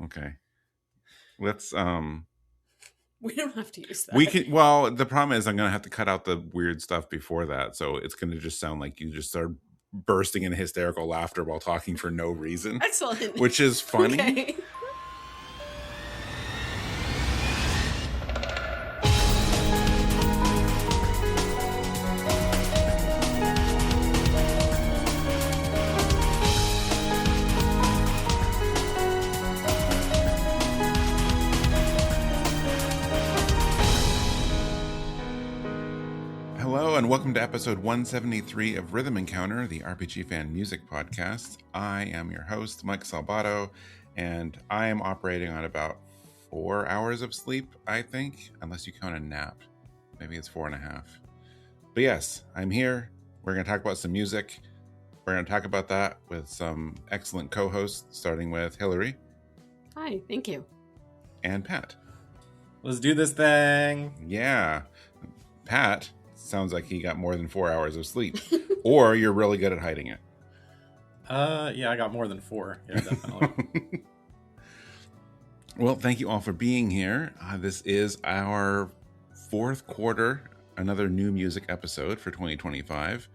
Okay. Let's We don't have to use that. We can. Well, the problem is I'm gonna have to cut out the weird stuff before that, so it's gonna just sound like you just start bursting in hysterical laughter while talking for no reason. Excellent. Which is funny. Okay. Hello and welcome to episode 173 of Rhythm Encounter, the RPG fan music podcast. I am your host, Mike Salbato, and I am operating on about 4 hours of sleep, I think, unless you count a nap. Maybe it's 4.5. But yes, I'm here. We're going to talk about some music. We're going to talk about that with some excellent co-hosts, starting with Hilary. Hi, thank you. And Pat. Let's do this thing. Yeah. Pat sounds like he got more than 4 hours of sleep. Or you're really good at hiding it. Yeah, I got more than 4. Yeah, definitely. Well, thank you all for being here. This is our fourth quarter, another new music episode for 2025.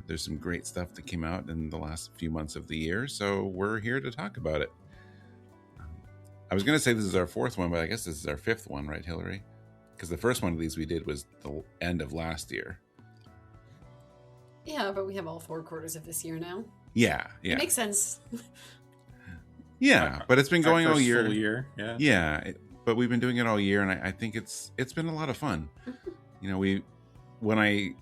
There's some great stuff that came out in the last few months of the year, so we're here to talk about it. I was going to say this is our fourth one, but I guess this is our fifth one, right, Hilary? Because the first one of these we did was the end of last year. Yeah, but we have all 4 quarters of this year now. Yeah. It makes sense. Yeah, but it's been going all year. Full year. Yeah. Yeah, but we've been doing it all year, and I think it's been a lot of fun. You know, when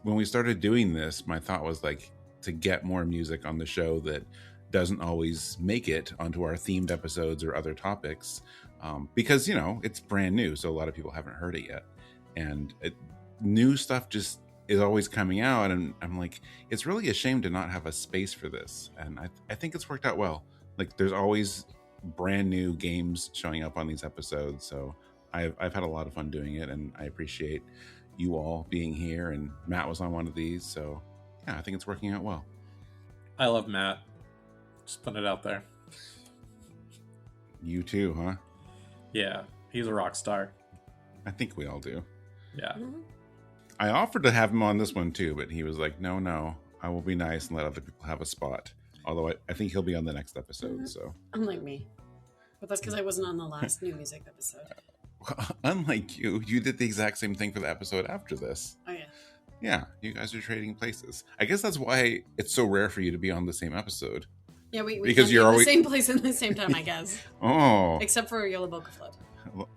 we started doing this, my thought was like to get more music on the show that doesn't always make it onto our themed episodes or other topics, because you know it's brand new, so a lot of people haven't heard it yet, and new stuff just is always coming out, and I'm like, it's really a shame to not have a space for this, and I think it's worked out well. Like, there's always brand new games showing up on these episodes, so I've had a lot of fun doing it, and I appreciate you all being here. And Matt was on one of these, so yeah, I think it's working out well. I love Matt. Just putting it out there. You too, huh? Yeah, he's a rock star. I think we all do. Yeah. Mm-hmm. I offered to have him on this one too, but he was like, no, I will be nice and let other people have a spot. Although I think he'll be on the next episode. Mm-hmm. So Unlike me. But that's because I wasn't on the last new music episode. Unlike you did the exact same thing for the episode after this. Oh, yeah. Yeah, you guys are trading places. I guess that's why it's so rare for you to be on the same episode. Yeah, we because you're you're in always the same place at the same time, I guess. Oh. Except for Yellow Boca Flood.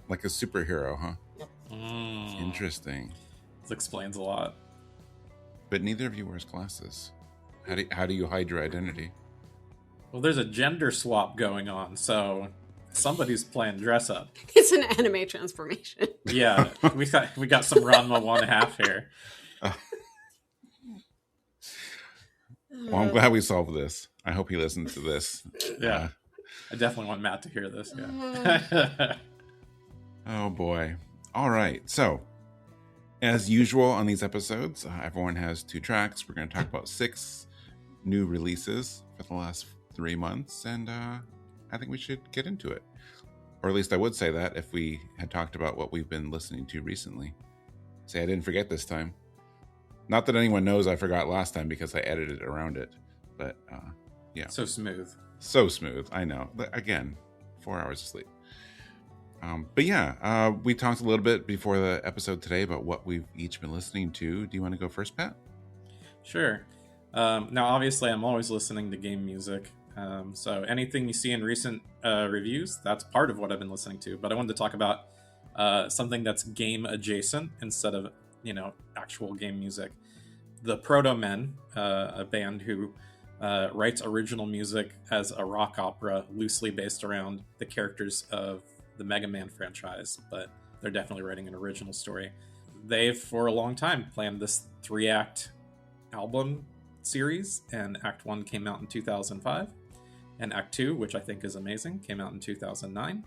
Like a superhero, huh? Yep. Interesting. This explains a lot. But neither of you wears glasses. How do you hide your identity? Well, there's a gender swap going on, so somebody's playing dress up. It's an anime transformation. Yeah, we got some Ranma 1/2 here. Well, I'm glad we solved this. I hope he listens to this. Yeah. I definitely want Matt to hear this. Yeah. Oh boy. All right. So, as usual on these episodes, everyone has 2 tracks. We're going to talk about 6 new releases for the last 3 months, and I think we should get into it. Or at least I would say that if we had talked about what we've been listening to recently. Say I didn't forget this time. Not that anyone knows I forgot last time because I edited around it. But yeah. So smooth. So smooth. I know. Again, 4 hours of sleep. But yeah, we talked a little bit before the episode today about what we've each been listening to. Do you want to go first, Pat? Sure. Now, obviously, I'm always listening to game music. So anything you see in recent reviews, that's part of what I've been listening to. But I wanted to talk about something that's game adjacent instead of, actual game music. The Proto Men, a band who writes original music as a rock opera loosely based around the characters of the Mega Man franchise, but they're definitely writing an original story. They've, for a long time, planned this 3-act album series, and Act 1 came out in 2005, and Act 2, which I think is amazing, came out in 2009,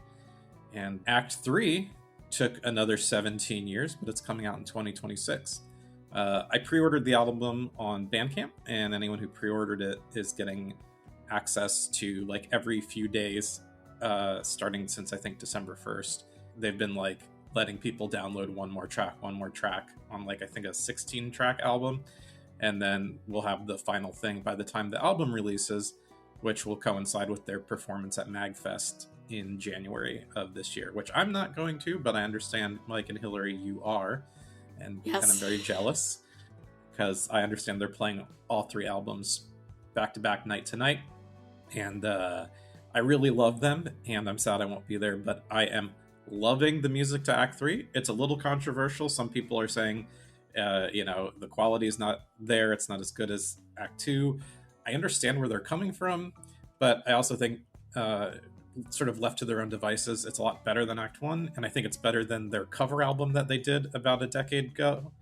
and Act 3 took another 17 years, but it's coming out in 2026. I pre-ordered the album on Bandcamp, and anyone who pre-ordered it is getting access to, like, every few days starting since I think December 1st. They've been like letting people download one more track on like I think a 16-track album, and then we'll have the final thing by the time the album releases, which will coincide with their performance at MagFest in January of this year, which I'm not going to, but I understand Mike and Hilary, you are, and Yes. I'm very jealous because I understand they're playing all 3 albums back to back, night to night, and I really love them, and I'm sad I won't be there, but I am loving the music to Act 3. It's a little controversial. Some people are saying, the quality is not there. It's not as good as Act 2. I understand where they're coming from, but I also think sort of left to their own devices, it's a lot better than Act 1, and I think it's better than their cover album that they did about a decade ago,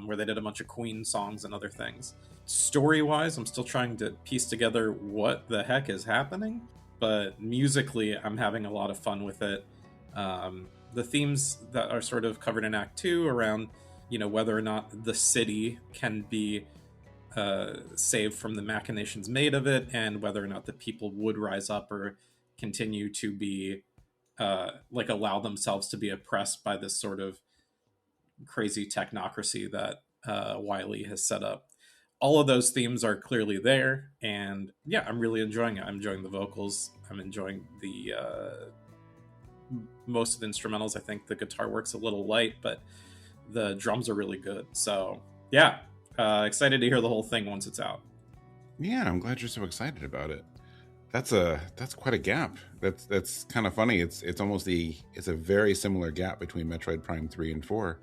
where they did a bunch of Queen songs and other things. Story-wise, I'm still trying to piece together what the heck is happening, but musically, I'm having a lot of fun with it. The themes that are sort of covered in Act 2 around, whether or not the city can be saved from the machinations made of it, and whether or not the people would rise up or continue to be allow themselves to be oppressed by this sort of crazy technocracy that Wiley has set up. All of those themes are clearly there, and yeah, I'm really enjoying it. I'm enjoying the vocals. I'm enjoying the most of the instrumentals. I think the guitar works a little light, but the drums are really good. So yeah, excited to hear the whole thing once it's out. Yeah, I'm glad you're so excited about it. That's quite a gap. That's kind of funny. It's almost it's a very similar gap between Metroid Prime 3 and 4.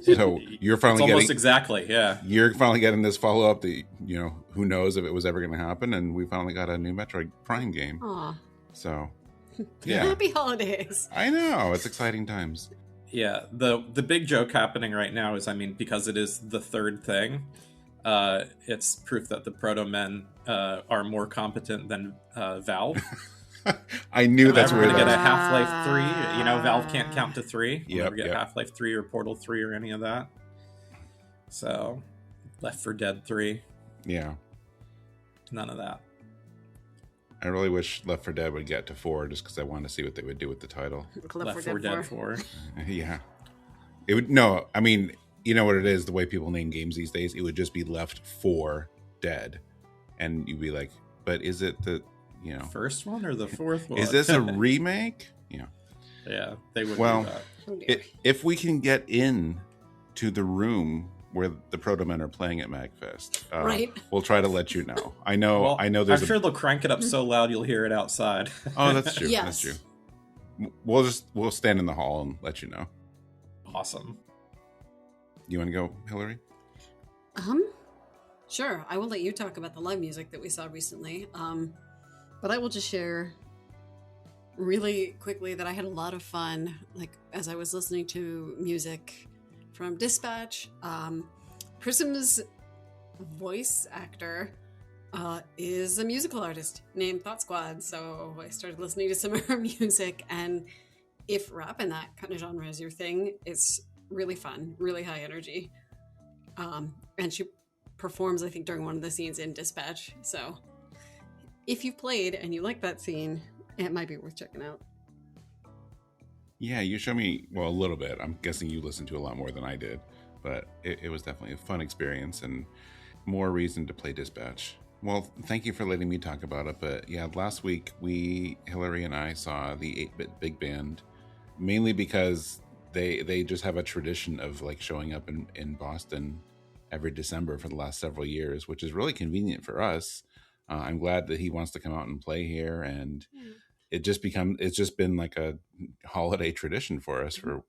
So you're finally it's almost getting exactly, yeah. You're finally getting this follow up that who knows if it was ever going to happen, and we finally got a new Metroid Prime game. Aw. So yeah, Happy holidays. I know, it's exciting times. Yeah, the big joke happening right now is, because it is the third thing, it's proof that the Proto-Men are more competent than Valve. I knew that's we're where going to that get a Half-Life 3. Valve can't count to 3. We'll never get Yep. Half-Life 3 or Portal 3 or any of that. So, Left 4 Dead 3. Yeah. None of that. I really wish Left 4 Dead would get to 4 just because I wanted to see what they would do with the title. Left 4 Dead 4. Yeah. It would, no, you know what it is, the way people name games these days, it would just be Left 4 Dead. And you'd be like, but is it the, first one or the fourth one? Is this a remake? Yeah. Yeah, they would well, do that. If we can get in to the room where the Proto-Men are playing at MagFest, right, we'll try to let you know. I know there's I'm sure they'll crank it up so loud you'll hear it outside. Oh, that's true. Yes. That's true. We'll stand in the hall and let you know. Awesome. You want to go, Hilary? Sure. I will let you talk about the live music that we saw recently. But I will just share really quickly that I had a lot of fun, as I was listening to music from Dispatch. Prism's voice actor is a musical artist named Thought Squad, so I started listening to some of her music, and if rap and that kind of genre is your thing, it's really fun, really high energy. And she performs, I think, during one of the scenes in Dispatch, so if you've played and you like that scene, it might be worth checking out. Yeah, you show me, a little bit. I'm guessing you listened to a lot more than I did, but it was definitely a fun experience and more reason to play Dispatch. Well, thank you for letting me talk about it, but yeah, last week Hilary and I saw the 8-Bit Big Band, mainly because they just have a tradition of showing up in Boston every December for the last several years, which is really convenient for us. I'm glad that he wants to come out and play here, and it's just been like a holiday tradition for us for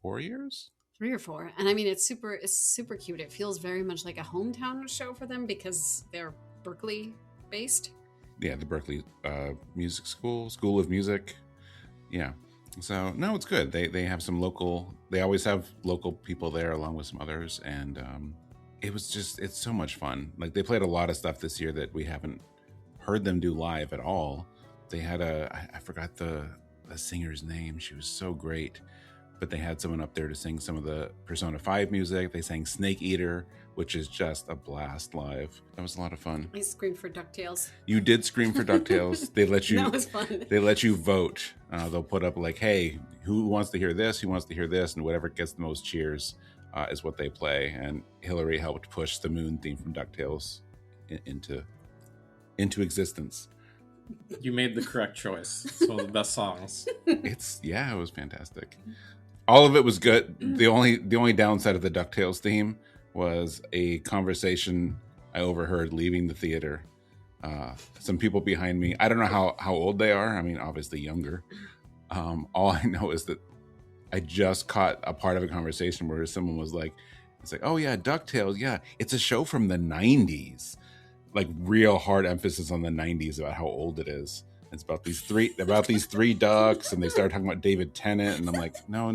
4 years, 3 or 4. And it's super cute. It feels very much like a hometown show for them because they're Berkeley based. Yeah, the Berkeley Music School of Music. Yeah. So no, it's good. They have some they always have local people there along with some others, and it's so much fun. They played a lot of stuff this year that we haven't heard them do live at all. They had I forgot the singer's name. She was so great. but they had someone up there to sing some of the Persona 5 music. They sang Snake Eater, which is just a blast live. That was a lot of fun. I screamed for DuckTales. You did scream for DuckTales. They let you. That was fun. They let you vote. They'll put up like, hey, who wants to hear this? Who wants to hear this? And whatever gets the most cheers is what they play. And Hilary helped push the Moon theme from DuckTales into existence. You made the correct choice. It's one of the best songs. It was fantastic. All of it was good. The only downside of the DuckTales theme was a conversation I overheard leaving the theater. Some people behind me, I don't know how old they are. I mean, obviously younger. All I know is that I just caught a part of a conversation where someone was like, it's like, oh yeah, DuckTales. Yeah, it's a show from the 90s. Like real hard emphasis on the 90s about how old it is. It's about these three ducks, and they started talking about David Tennant, and I'm like, no,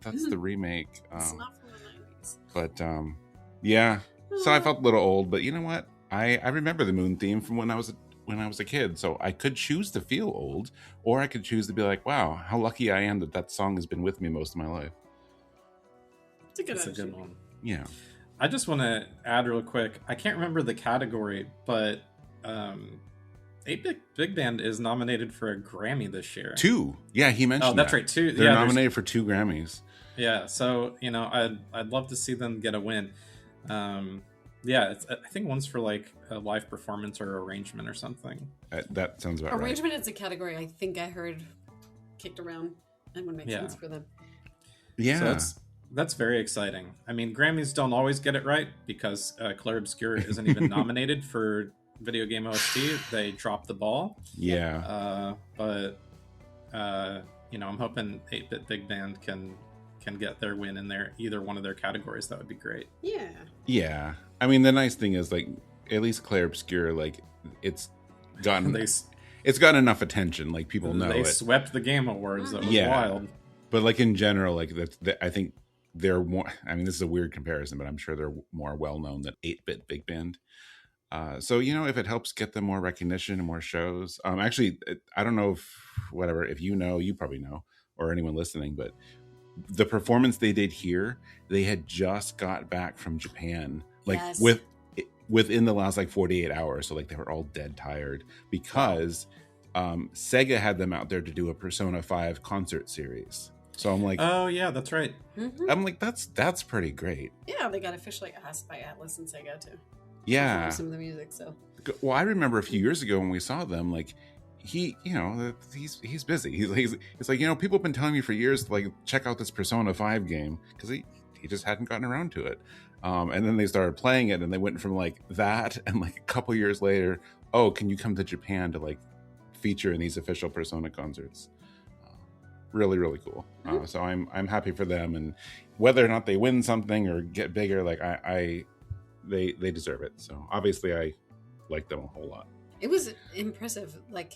that's the remake. It's not from the 90s. But yeah, so I felt a little old, but you know what? I remember the Moon theme from when I was a kid, so I could choose to feel old, or I could choose to be like, wow, how lucky I am that song has been with me most of my life. It's a good one. Yeah. I just want to add real quick. I can't remember the category, but 8-Bit Big Band is nominated for a Grammy this year. 2. Yeah, he mentioned. Oh, that's that. right. 2. They're nominated for 2 Grammys. Yeah, so I'd love to see them get a win. I think one's for like a live performance or arrangement or something. That sounds about right. Arrangement is a category I think I heard kicked around, and would make sense for them. Yeah. So that's very exciting. I mean, Grammys don't always get it right because Clair Obscur isn't even nominated for video game OST. They dropped the ball. Yeah. But I'm hoping 8-Bit Big Band can get their win in either one of their categories. That would be great. Yeah. Yeah. I mean, the nice thing is, like, at least Clair Obscur, like, it's gotten enough attention. Like, people know they it. swept the Game Awards. That was wild. But like in general, like I think they're more. I mean, this is a weird comparison, but I'm sure they're more well known than 8-Bit Big Band. So if it helps get them more recognition and more shows. Actually, I don't know if you probably know, or anyone listening, but the performance they did here, they had just got back from Japan, like within the last like 48 hours. So like they were all dead tired because Sega had them out there to do a Persona 5 concert series. So I'm like, oh yeah, that's right. Mm-hmm. I'm like, that's pretty great. Yeah, they got officially asked by Atlas and Sega to perform some of the music. So well, I remember a few years ago when we saw them, like he's busy. It's like, people have been telling me for years to like check out this Persona 5 game because he just hadn't gotten around to it. And then they started playing it, and they went from like that, and like a couple years later, oh, can you come to Japan to like feature in these official Persona concerts? Really, really cool. So I'm happy for them, and whether or not they win something or get bigger, like they deserve it. So obviously I like them a whole lot. It was impressive. Like,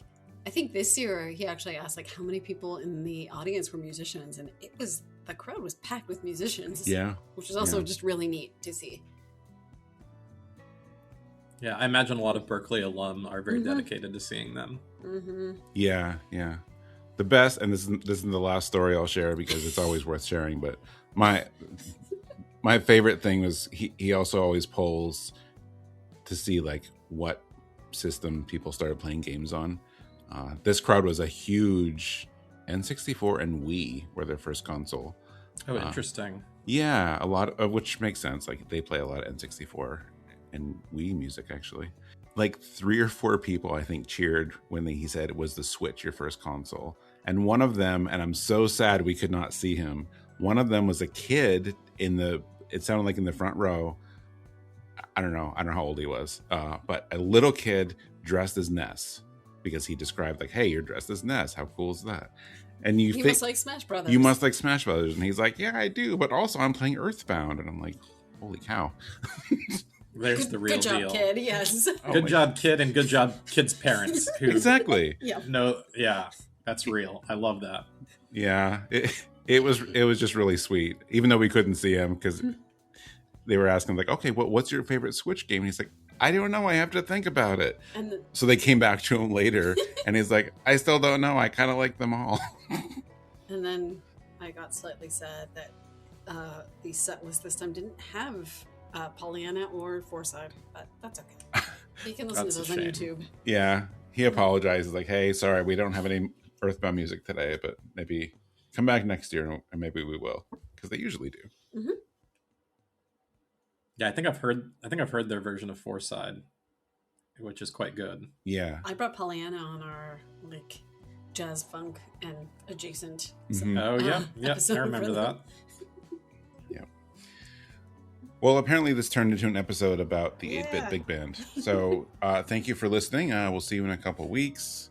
I think this year he actually asked like how many people in the audience were musicians, and the crowd was packed with musicians. Yeah, which was also just really neat to see. Yeah, I imagine a lot of Berkeley alum are very dedicated to seeing them. Mm-hmm. Yeah. The best, and this is the last story I'll share because it's always worth sharing. But my favorite thing was he also always polls to see like what system people started playing games on. This crowd was a huge N64 and Wii were their first console. Oh, interesting. Yeah, a lot of which makes sense. Like they play a lot of N64 and Wii music actually. Like 3 or 4 people I think cheered when he said it was the Switch your first console. And one of them, and I'm so sad we could not see him, one of them was a kid it sounded like in the front row. I don't know how old he was, but a little kid dressed as Ness, because he described like, hey, you're dressed as Ness. How cool is that? And you must like Smash Brothers. You must like Smash Brothers. And he's like, yeah, I do. But also I'm playing Earthbound. And I'm like, holy cow. There's the real deal. Good job, kid. Yes. Good job, kid, and good job, kid's parents. Who exactly. Yeah, that's real. I love that. Yeah, it was just really sweet, even though we couldn't see him because they were asking like, okay, what's your favorite Switch game? And he's like, I don't know. I have to think about it. So they came back to him later, and he's like, I still don't know. I kind of like them all. And then I got slightly sad that the set list this time didn't have Pollyanna or Forside, but that's okay. You can listen to those on YouTube. Yeah, he apologizes like, hey, sorry, we don't have any Earthbound music today, but maybe come back next year and maybe we will, because they usually do. Mm-hmm. Yeah, I think I've heard their version of Forside, which is quite good. Yeah, I brought Pollyanna on our like jazz funk and adjacent. Oh yeah, I remember that. Yeah. Well, apparently this turned into an episode about the 8-bit big band. So thank you for listening. We'll see you in a couple weeks.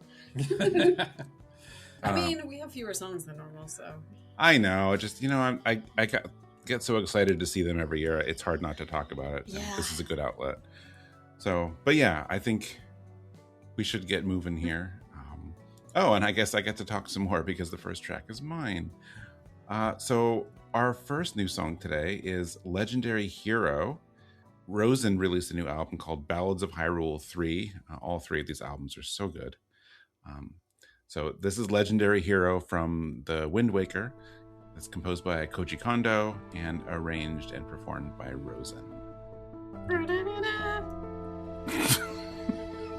I mean, we have fewer songs than normal, so. I know. Just, I get so excited to see them every year. It's hard not to talk about it. Yeah. This is a good outlet. So, but yeah, I think we should get moving here. And I guess I get to talk some more because the first track is mine. So our first new song today is Legendary Hero. ROZEN released a new album called Ballads of Hyrule 3. All three of these albums are so good. So this is Legendary Hero from the Wind Waker. It's composed by Koji Kondo and arranged and performed by ROZEN.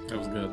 That was good.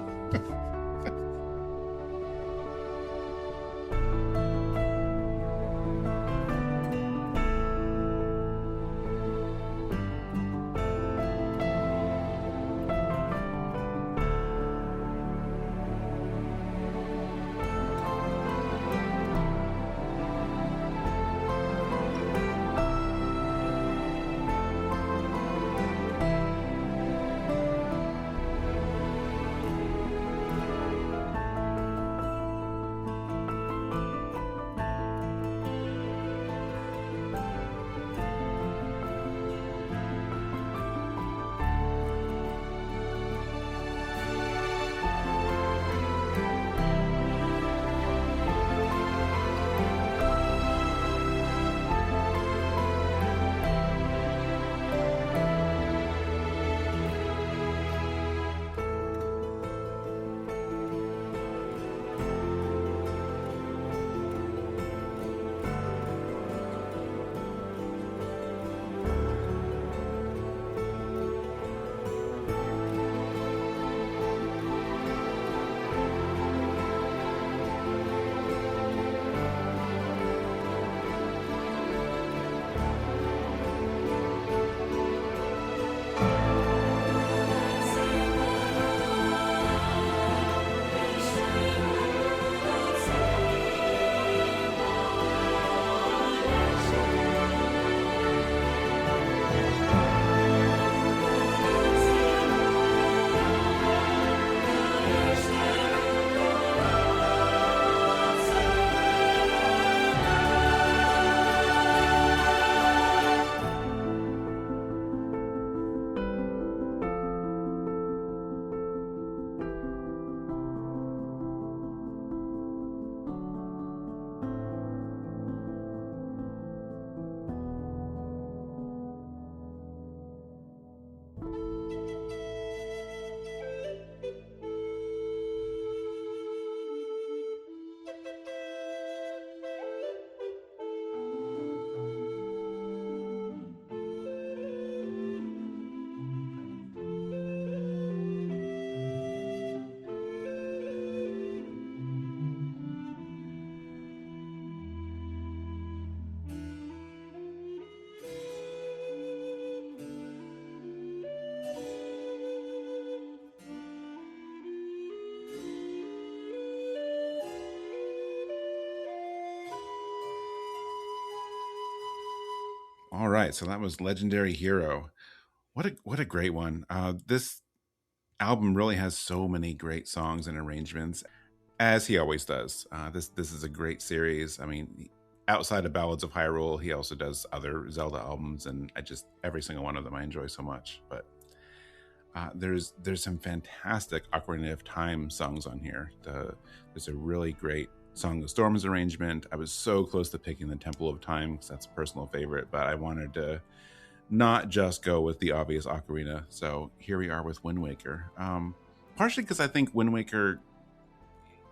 All right, so that was Legendary Hero. What a great one. This album really has so many great songs and arrangements, as he always does. This is a great series. I mean, outside of Ballads of Hyrule, he also does other Zelda albums, and every single one of them I enjoy so much. But there's some fantastic Ocarina of Time songs on here. There's a really great Song of Storms arrangement. I was so close to picking the Temple of Time because that's a personal favorite, but I wanted to not just go with the obvious Ocarina. So here we are with Wind Waker. Partially because I think Wind Waker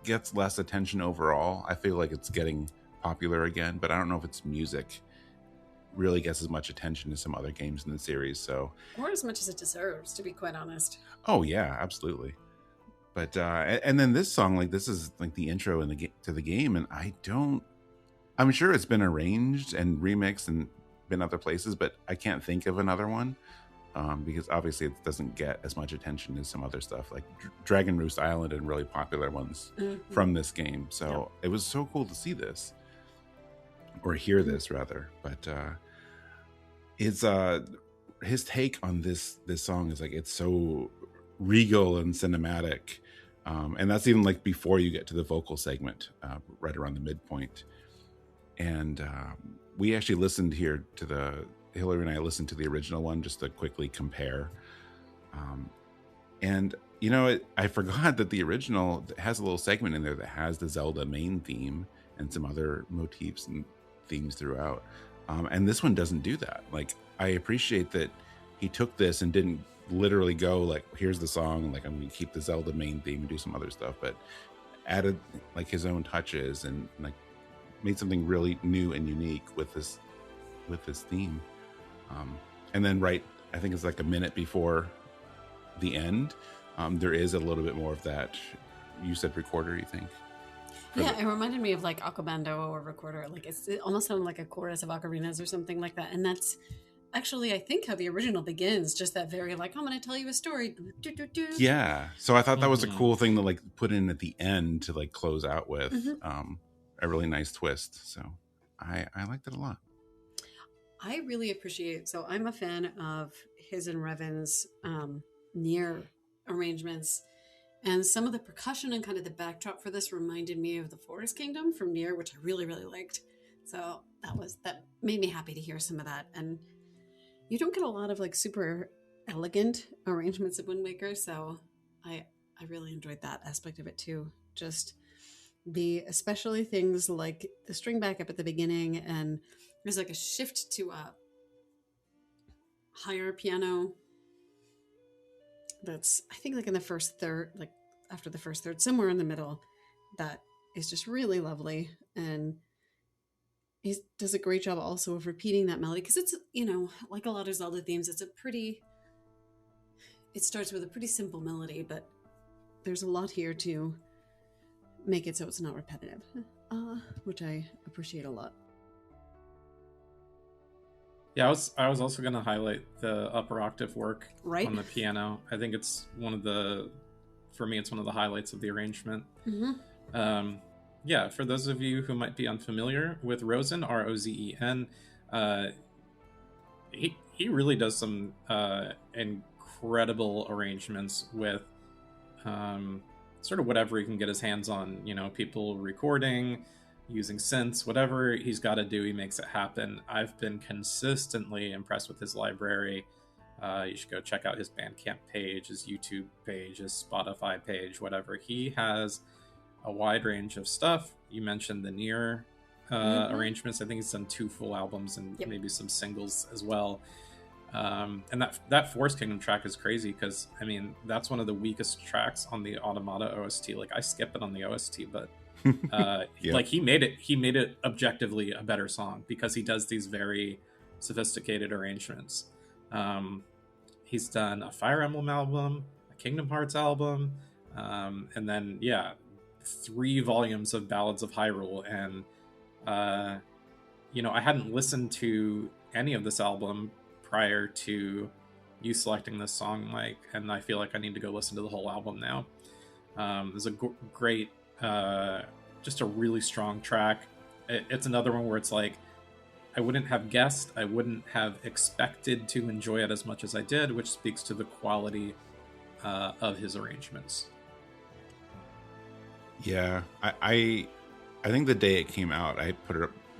gets less attention overall. I feel like it's getting popular again, but I don't know if its music really gets as much attention as some other games in the series. So, or as much as it deserves, to be quite honest. Oh yeah, absolutely. But and then this song, like this is like the intro in to the game, and I'm sure it's been arranged and remixed and been other places, but I can't think of another one. Because obviously it doesn't get as much attention as some other stuff like Dragon Roost Island and really popular ones from this game. So It was so cool to see this, or hear this rather. But his take on this song is like, it's so regal and cinematic, and that's even like before you get to the vocal segment, right around the midpoint. And we actually listened here to Hilary and I listened to the original one just to quickly compare. And, I forgot that the original has a little segment in there that has the Zelda main theme and some other motifs and themes throughout. And this one doesn't do that. Like, I appreciate that he took this and didn't literally go like, here's the song, like I'm going to keep the Zelda main theme and do some other stuff, but added like his own touches and like made something really new and unique with this theme. And then I think it's like a minute before the end, there is a little bit more of that. You said recorder, you think? Yeah, it reminded me of like Aquabando or Recorder. Like it almost sounded like a chorus of ocarinas or something like that. And that's actually, I think, how the original begins. Just that very like, I'm going to tell you a story. Yeah. So I thought that was a cool thing to like put in at the end to like close out with a really nice twist. So I liked it a lot. I really appreciate, so I'm a fan of his and Revan's Nier arrangements, and some of the percussion and kind of the backdrop for this reminded me of the Forest Kingdom from Nier, which I really, really liked. So that made me happy to hear some of that. And you don't get a lot of like super elegant arrangements of Wind Waker, so I really enjoyed that aspect of it too. Just especially things like the string backup at the beginning, and there's like a shift to a higher piano that's, I think, like in the first third, like after the first third, somewhere in the middle, that is just really lovely. And he does a great job also of repeating that melody, because it's, like a lot of Zelda themes, it starts with a pretty simple melody, but there's a lot here to make it so it's not repetitive, which I appreciate a lot. Yeah, I was also going to highlight the upper octave work right on the piano. I think it's for me, it's one of the highlights of the arrangement. Mm-hmm. Yeah, for those of you who might be unfamiliar with ROZEN, ROZEN, he really does some incredible arrangements with sort of whatever he can get his hands on. People recording, using synths, whatever he's got to do, he makes it happen. I've been consistently impressed with his library. You should go check out his Bandcamp page, his YouTube page, his Spotify page, whatever. He has a wide range of stuff. You mentioned the Nier arrangements. I think he's done 2 full albums and maybe some singles as well. And that Forest Kingdom track is crazy because, I mean, that's one of the weakest tracks on the Automata OST. Like, I skip it on the OST, but like he made it objectively a better song because he does these very sophisticated arrangements. He's done a Fire Emblem album, a Kingdom Hearts album, and then 3 volumes of Ballads of Hyrule. And I hadn't listened to any of this album prior to you selecting this song, Mike, and I feel like I need to go listen to the whole album now. There's a great just a really strong track. It's another one where it's like, I wouldn't have guessed, I wouldn't have expected to enjoy it as much as I did, which speaks to the quality of his arrangements. Yeah, I think the day it came out, I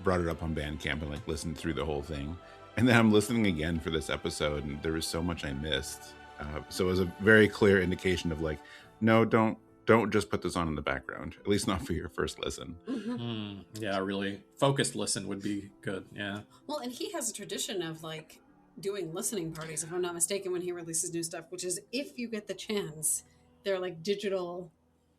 brought it up on Bandcamp and like listened through the whole thing, and then I'm listening again for this episode, and there was so much I missed. So it was a very clear indication of like, no, don't just put this on in the background, at least not for your first listen. Mm-hmm. Yeah, really focused listen would be good. Yeah. Well, and he has a tradition of like doing listening parties, if I'm not mistaken, when he releases new stuff, which is, if you get the chance, they're like digital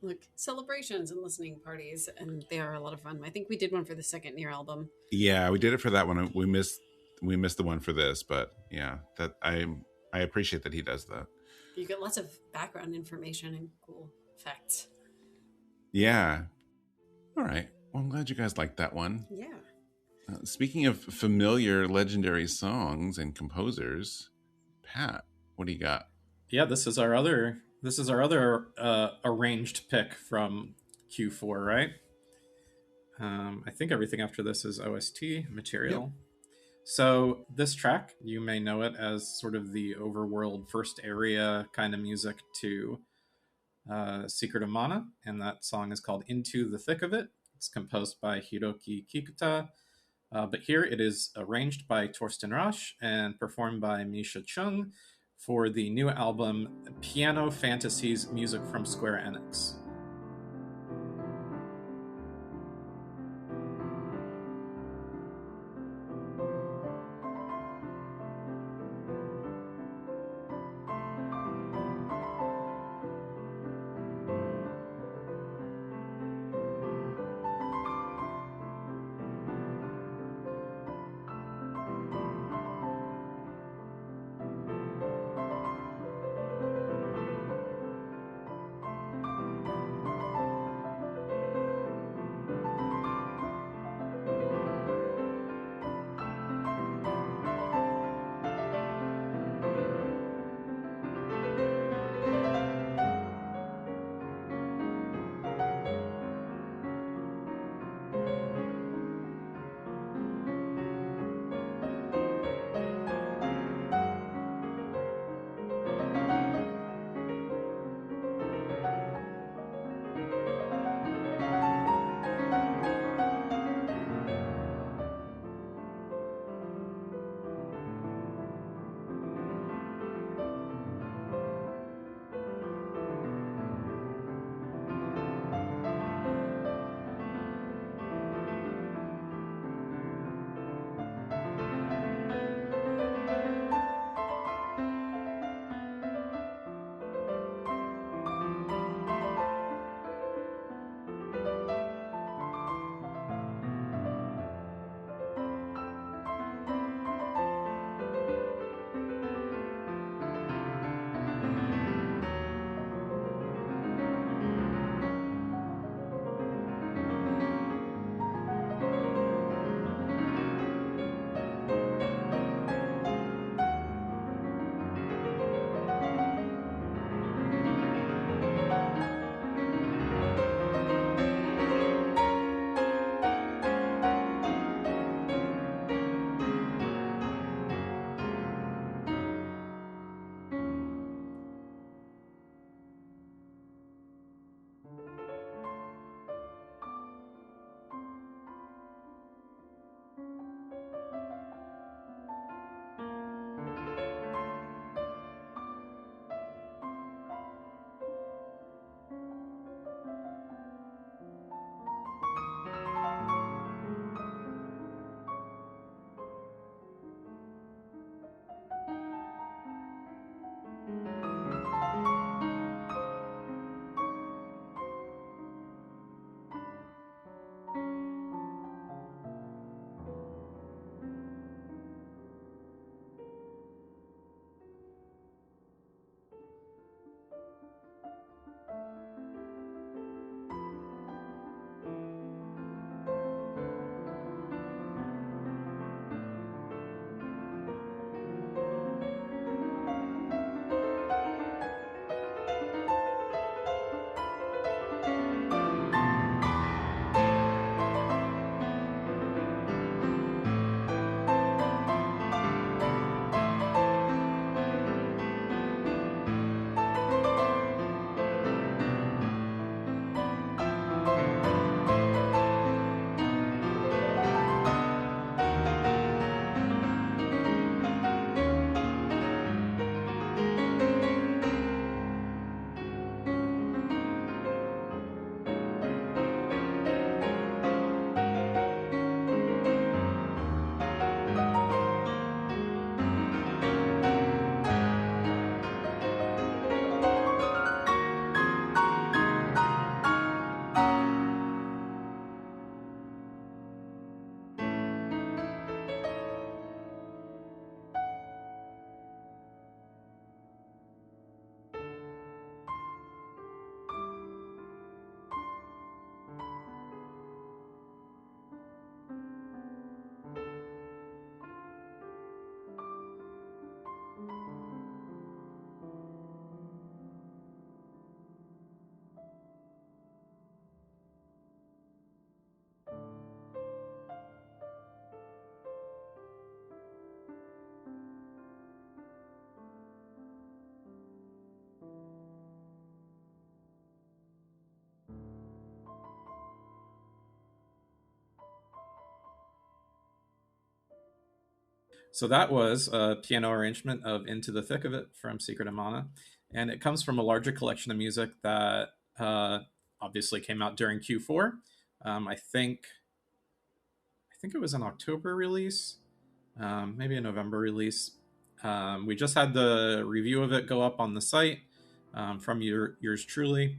like celebrations and listening parties, and they are a lot of fun. I think we did one for the second Nier album. Yeah, we did it for that one. We missed the one for this, but yeah, that I appreciate that he does that. You get lots of background information and cool facts. Yeah. All right. Well, I'm glad you guys liked that one. Yeah. Speaking of familiar legendary songs and composers, Pat, what do you got? Yeah, this is our other arranged pick from Q4, right? I think everything after this is OST material. Yep. So this track, you may know it as sort of the overworld first area kind of music to Secret of Mana, and that song is called Into the Thick of It. It's composed by Hiroki Kikuta, but here it is arranged by Torsten Rasch and performed by Mischa Cheung for the new album Piano Fantasies Music from Square Enix. So that was a piano arrangement of Into the Thick of It from Secret of Mana. And it comes from a larger collection of music that obviously came out during Q4. I think it was an October release, maybe a November release. We just had the review of it go up on the site from yours truly.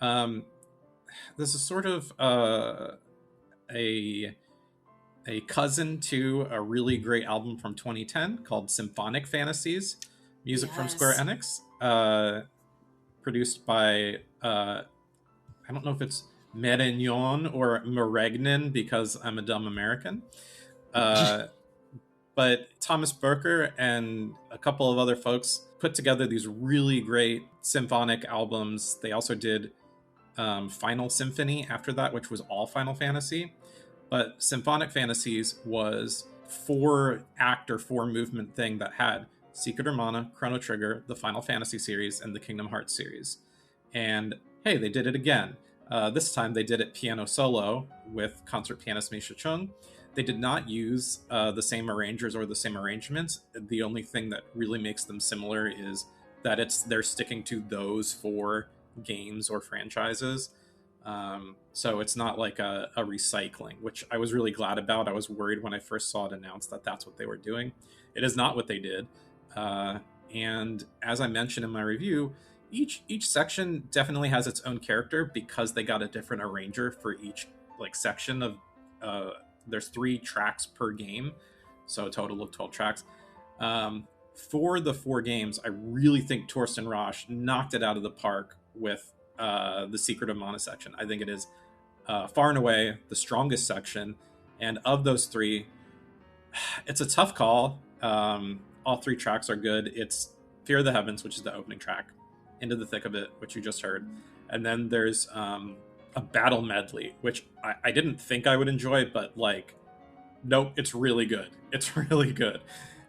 This is sort of a cousin to a really great album from 2010 called Symphonic Fantasies, music from Square Enix, produced by I don't know if it's Merignon or Meregnin because I'm a dumb American. But Thomas Berker and a couple of other folks put together these really great symphonic albums. They also did Final Symphony after that, which was all Final Fantasy. But Symphonic Fantasies was 4-act or 4-movement thing that had Secret of Mana, Chrono Trigger, the Final Fantasy series, and the Kingdom Hearts series. And hey, they did it again. This time they did it piano solo with concert pianist Mischa Cheung. They did not use the same arrangers or the same arrangements. The only thing that really makes them similar is that they're sticking to those 4 games or franchises. So it's not like a recycling, which I was really glad about. I was worried when I first saw it announced that that's what they were doing. It is not what they did. And as I mentioned in my review, each section definitely has its own character because they got a different arranger for each section of there's 3 tracks per game, so a total of 12 tracks. For the 4 games, I really think Torsten Rasch knocked it out of the park with the Secret of Mana section. I think it is far and away the strongest section, and of those 3, it's a tough call. All 3 tracks are good. It's Fear of the Heavens, which is the opening track, Into the Thick of It, which you just heard, and then there's a battle medley, which I didn't think I would enjoy, but nope, it's really good. It's really good.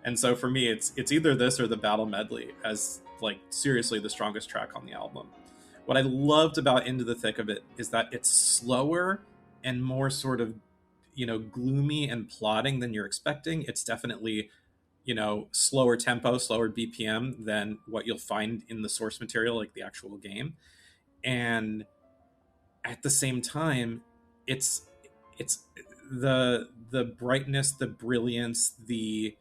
And so for me, it's either this or the battle medley as seriously the strongest track on the album. What I loved about Into the Thick of It is that it's slower and more sort of, gloomy and plotting than you're expecting. It's definitely, slower tempo, slower BPM than what you'll find in the source material, like the actual game. And at the same time, it's the brightness, the brilliance, the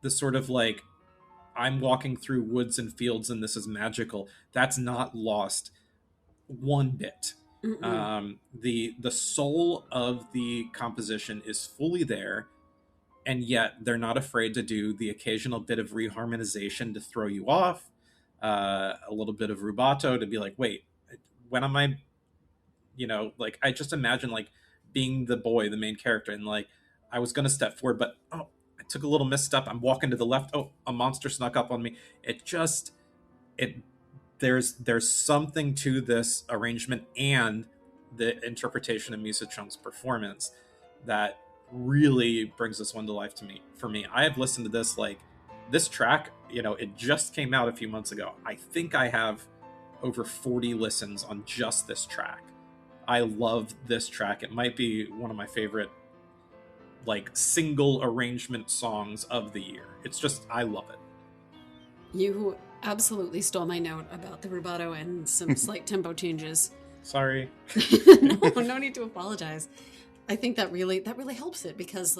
sort of I'm walking through woods and fields and this is magical. That's not lost one bit. The soul of the composition is fully there, and yet they're not afraid to do the occasional bit of reharmonization to throw you off, a little bit of rubato to be wait, when am I, I just imagine being the boy, the main character, and I was going to step forward, but I took a little misstep. I'm walking to the left. Oh, a monster snuck up on me. There's something to this arrangement and the interpretation of Mischa Cheung's performance that really brings this one to life for me. I have listened to this this track, it just came out a few months ago. I think I have over 40 listens on just this track. I love this track. It might be one of my favorite single arrangement songs of the year. It's just, I love it. You absolutely stole my note about the rubato and some slight tempo changes. Sorry. No need to apologize. I think that really helps it because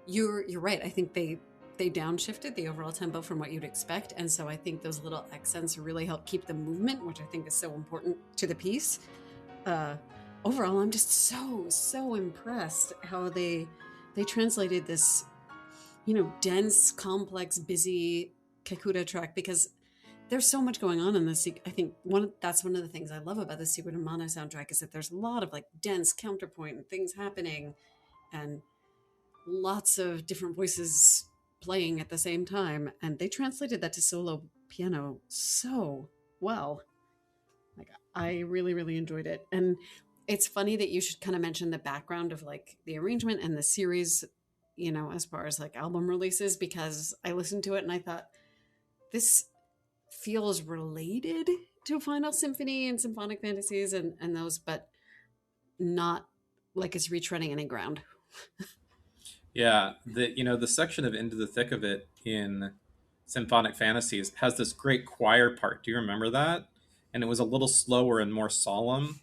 you're right. I think they downshifted the overall tempo from what you'd expect, and so I think those little accents really help keep the movement, which I think is so important to the piece. Overall, I'm just so impressed how they translated this, dense, complex, busy Kikuta track, because there's so much going on in this. I think that's one of the things I love about the Secret of Mana soundtrack is that there's a lot of dense counterpoint and things happening and lots of different voices playing at the same time. And they translated that to solo piano so well. I really, really enjoyed it. And it's funny that you should kind of mention the background of the arrangement and the series, as far as album releases, because I listened to it and I thought this feels related to Final Symphony and Symphonic Fantasies and those, but not it's retreading any ground. Yeah, the section of Into the Thick of It in Symphonic Fantasies has this great choir part. Do you remember that? And it was a little slower and more solemn.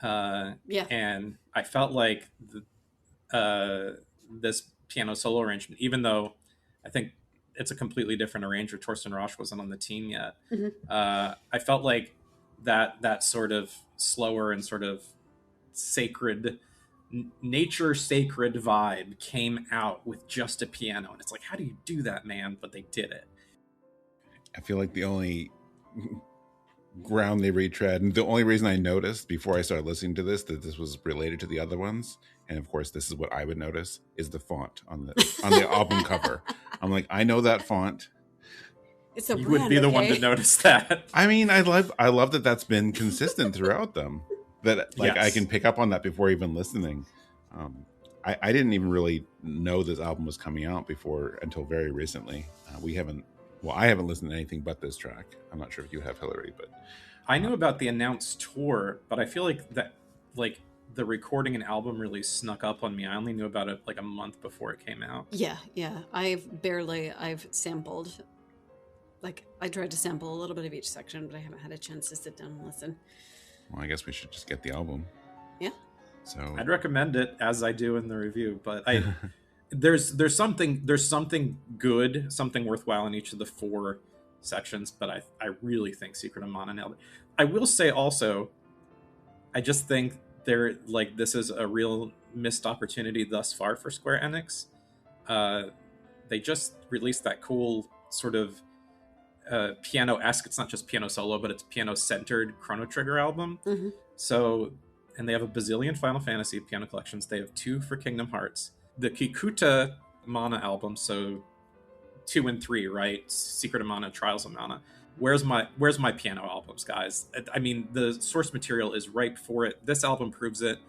Yeah. And I felt like this piano solo arrangement, even though I think it's a completely different arranger, Torsten Rasch wasn't on the team yet. Mhm. I felt like that sort of slower and sort of sacred nature sacred vibe came out with just a piano, and it's like, how do you do that, man? But they did it. I feel like the only ground they retread, and the only reason I noticed before I started listening to this that this was related to the other ones, and of course this is what I would notice, is the font on the album cover. I'm like, I know that font. It's a You brand, would be the one okay? to notice that. I mean, I love that that's been consistent throughout them. That like I Yes. can pick up on that before even listening. I didn't even really know this album was coming out before until very recently. I haven't listened to anything but this track. I'm not sure if you have, Hilary, but I knew about the announced tour, but I feel like that, like, the recording and album release snuck up on me. I only knew about it like a month before it came out. Yeah. I've sampled. Like, I tried to sample a little bit of each section, but I haven't had a chance to sit down and listen. well, I guess we should just get the album. Yeah. So I'd recommend it, as I do in the review, but there's something good, something worthwhile in each of the 4 sections, but I really think Secret of Mana nailed it. I will say also, I just think this is a real missed opportunity thus far for Square Enix. They just released that cool sort of piano-esque, it's not just piano solo, but it's piano-centered Chrono Trigger album. Mhm. So, and they have a bazillion Final Fantasy piano collections. They have 2 for Kingdom Hearts. The Kikuta Mana album, so 2 and 3, right? Secret of Mana, Trials of Mana. Where's my piano albums, guys? I mean, the source material is ripe for it. This album proves it.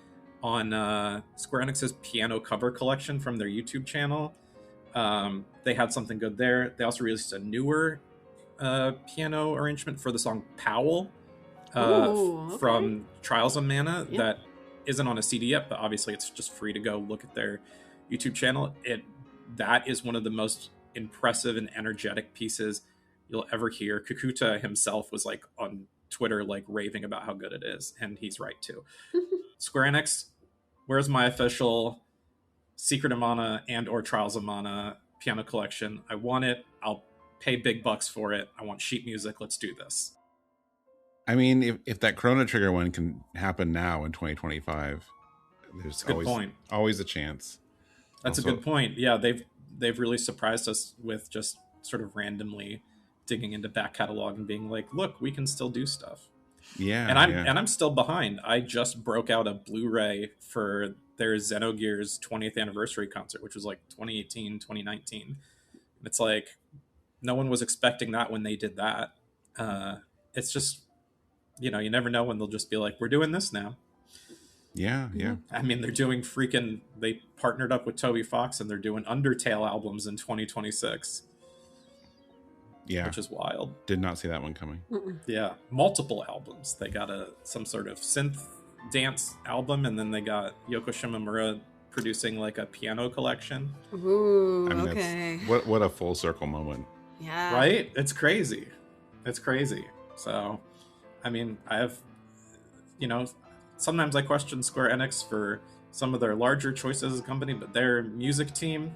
On Square Enix's piano cover collection from their YouTube channel, they had something good there. They also released a newer piano arrangement for the song Powell Ooh, from Trials of Mana Yeah. that isn't on a CD yet, but obviously it's just free to go look at their YouTube channel. That is one of the most impressive and energetic pieces you'll ever hear. Kikuta himself was like on Twitter like raving about how good it is, and he's right too. Square Enix, where's my official Secret of Mana and or Trials of Mana piano collection? I want it. I'll pay big bucks for it. I want sheet music. Let's do this. I mean, if that Chrono Trigger one can happen now in 2025, there's Good point. always a chance. That's Also- a good point. Yeah, they've really surprised us with just sort of randomly digging into back catalog and being like, look, we can still do stuff. Yeah, And yeah. I'm still behind. I just broke out a Blu-ray for their Xenogears 20th anniversary concert, which was like 2018, 2019. And it's like no one was expecting that when they did that. It's just, you never know when they'll just be like, we're doing this now. Yeah. I mean, they partnered up with Toby Fox and they're doing Undertale albums in 2026. Yeah. Which is wild. Did not see that one coming. Mm-mm. Yeah, multiple albums. They got some sort of synth dance album, and then they got Yoko Shimomura producing like a piano collection. Ooh, I mean, okay. what a full circle moment. Yeah. Right? It's crazy. So, I mean, I have, sometimes I question Square Enix for some of their larger choices as a company, but their music team,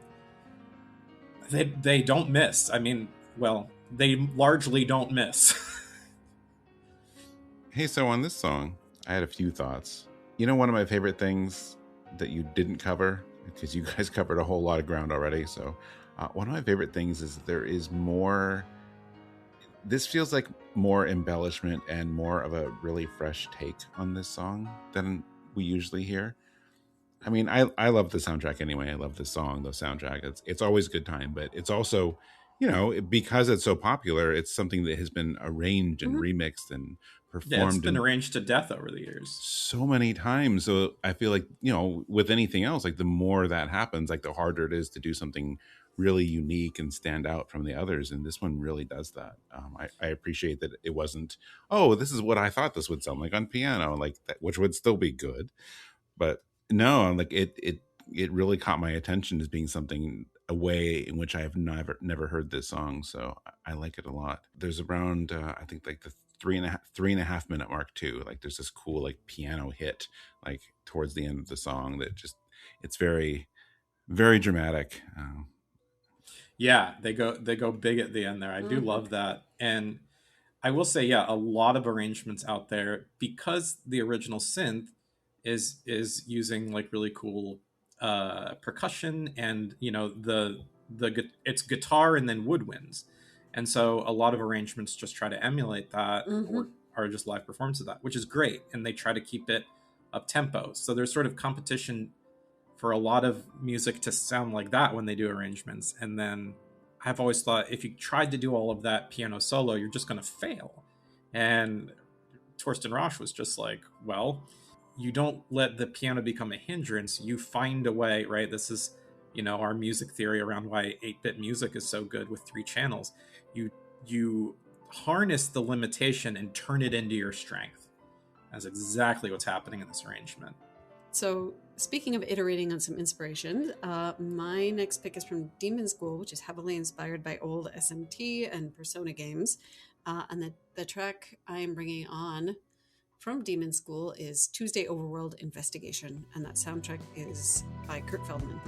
they don't miss. I mean, well, they largely don't miss. Hey, so on this song, I had a few thoughts. One of my favorite things that you didn't cover, because you guys covered a whole lot of ground already. So one of my favorite things is there is more. This feels like more embellishment and more of a really fresh take on this song than we usually hear. I mean, I love the soundtrack anyway. I love the song, the soundtrack. It's always a good time, but it's also, because it's so popular, it's something that has been arranged and remixed and performed. Yeah, it's been arranged to death over the years. So many times. So I feel like, with anything else, like the more that happens, like the harder it is to do something really unique and stand out from the others. And this one really does that. I appreciate that it wasn't, this is what I thought this would sound like on piano, like that, which would still be good. But no, like it it really caught my attention as being something, a way in which I have never heard this song. So I like it a lot. There's around I think like the 3.5 minute mark too. Like there's this cool like piano hit like towards the end of the song that just, it's very, very dramatic. Yeah, they go big at the end there. I do love that. And I will say, yeah, a lot of arrangements out there, because the original synth is using like really cool percussion, and it's guitar and then woodwinds, and so a lot of arrangements just try to emulate that, or are just live performances of that, which is great, and they try to keep it up tempo. So there's sort of competition for a lot of music to sound like that when they do arrangements. And then I've always thought if you tried to do all of that piano solo, you're just going to fail. And Torsten Rasch was just like, well, you don't let the piano become a hindrance. You find a way, right? This is, our music theory around why 8-bit music is so good with 3 channels. You harness the limitation and turn it into your strength. That's exactly what's happening in this arrangement. So, speaking of iterating on some inspiration, my next pick is from Demonschool, which is heavily inspired by old SMT and Persona games. And the track I am bringing on from Demonschool is Tuesday Overworld Investigation, and that soundtrack is by Kurt Feldman.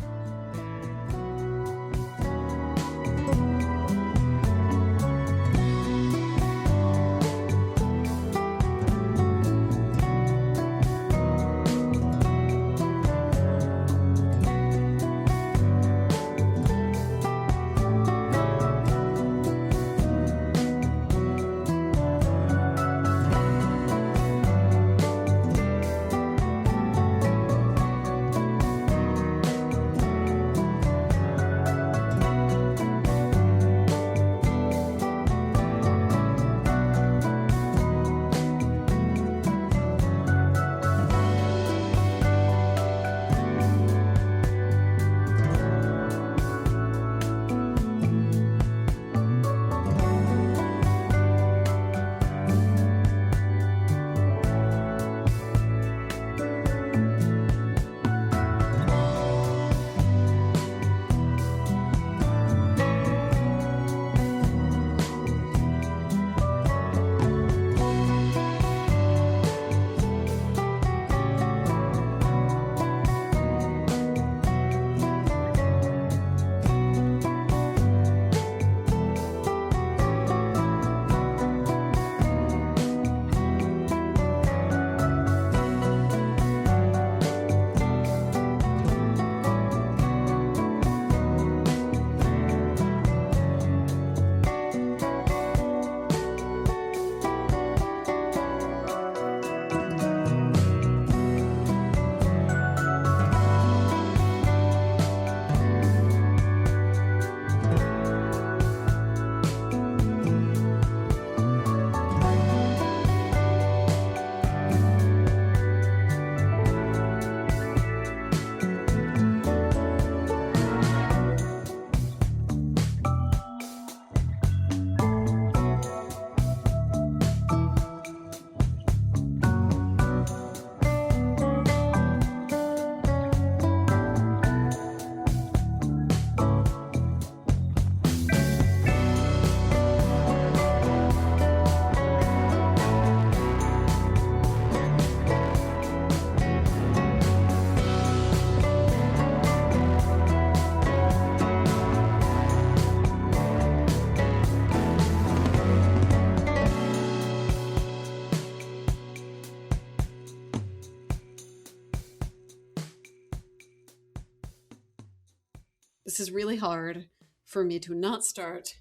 This is really hard for me to not start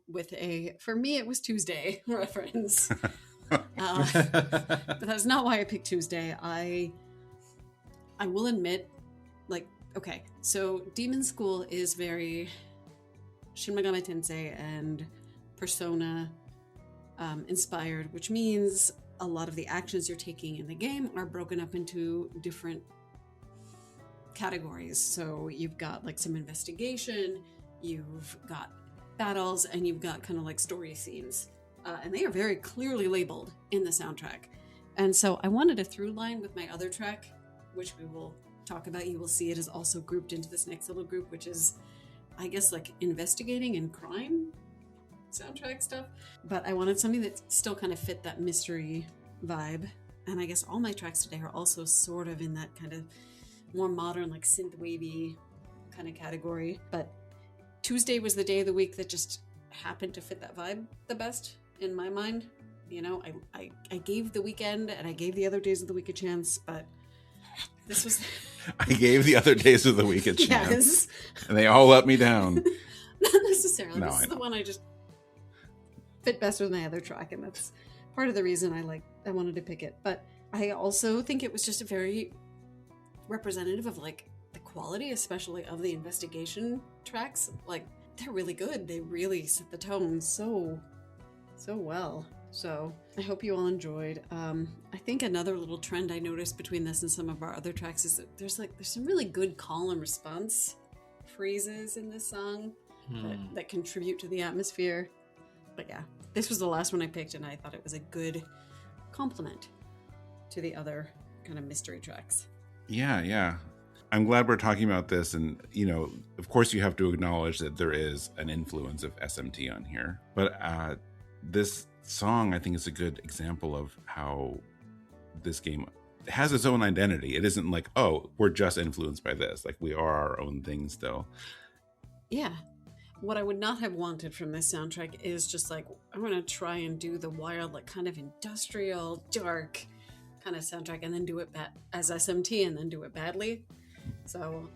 with a, for me, it was Tuesday reference. But that's not why I picked Tuesday. I will admit, like, okay, so Demonschool is very Shin Megami Tensei and Persona inspired, which means a lot of the actions you're taking in the game are broken up into different categories. So you've got like some investigation, you've got battles, and you've got kind of like story scenes. And they are very clearly labeled in the soundtrack. And so I wanted a through line with my other track, which we will talk about, you will see it is also grouped into this next little group, which is, I guess, like investigating and crime soundtrack stuff. But I wanted something that still kind of fit that mystery vibe. And I guess all my tracks today are also sort of in that kind of more modern, like synth wavy kind of category. But Tuesday was the day of the week that just happened to fit that vibe the best in my mind. You know, I gave the weekend and I gave the other days of the week a chance, but this was... I gave the other days of the week a chance. Yes. And they all let me down. Not necessarily. No, this is the one I just fit best with my other track, and that's part of the reason I wanted to pick it. But I also think it was just a very representative of like the quality, especially of the investigation tracks. Like, they're really good. They really set the tone so well. So I hope you all enjoyed. I think another little trend I noticed between this and some of our other tracks is that there's some really good call and response phrases in this song that contribute to the atmosphere. But yeah, this was the last one I picked, and I thought it was a good complement to the other kind of mystery tracks. Yeah. I'm glad we're talking about this. And, you know, of course you have to acknowledge that there is an influence of SMT on here. But this song, I think, is a good example of how this game has its own identity. It isn't like, oh, we're just influenced by this. Like, we are our own thing still. Yeah. What I would not have wanted from this soundtrack is just like, I'm going to try and do the wild, like kind of industrial, dark kind of soundtrack and then do it as SMT and then do it badly. So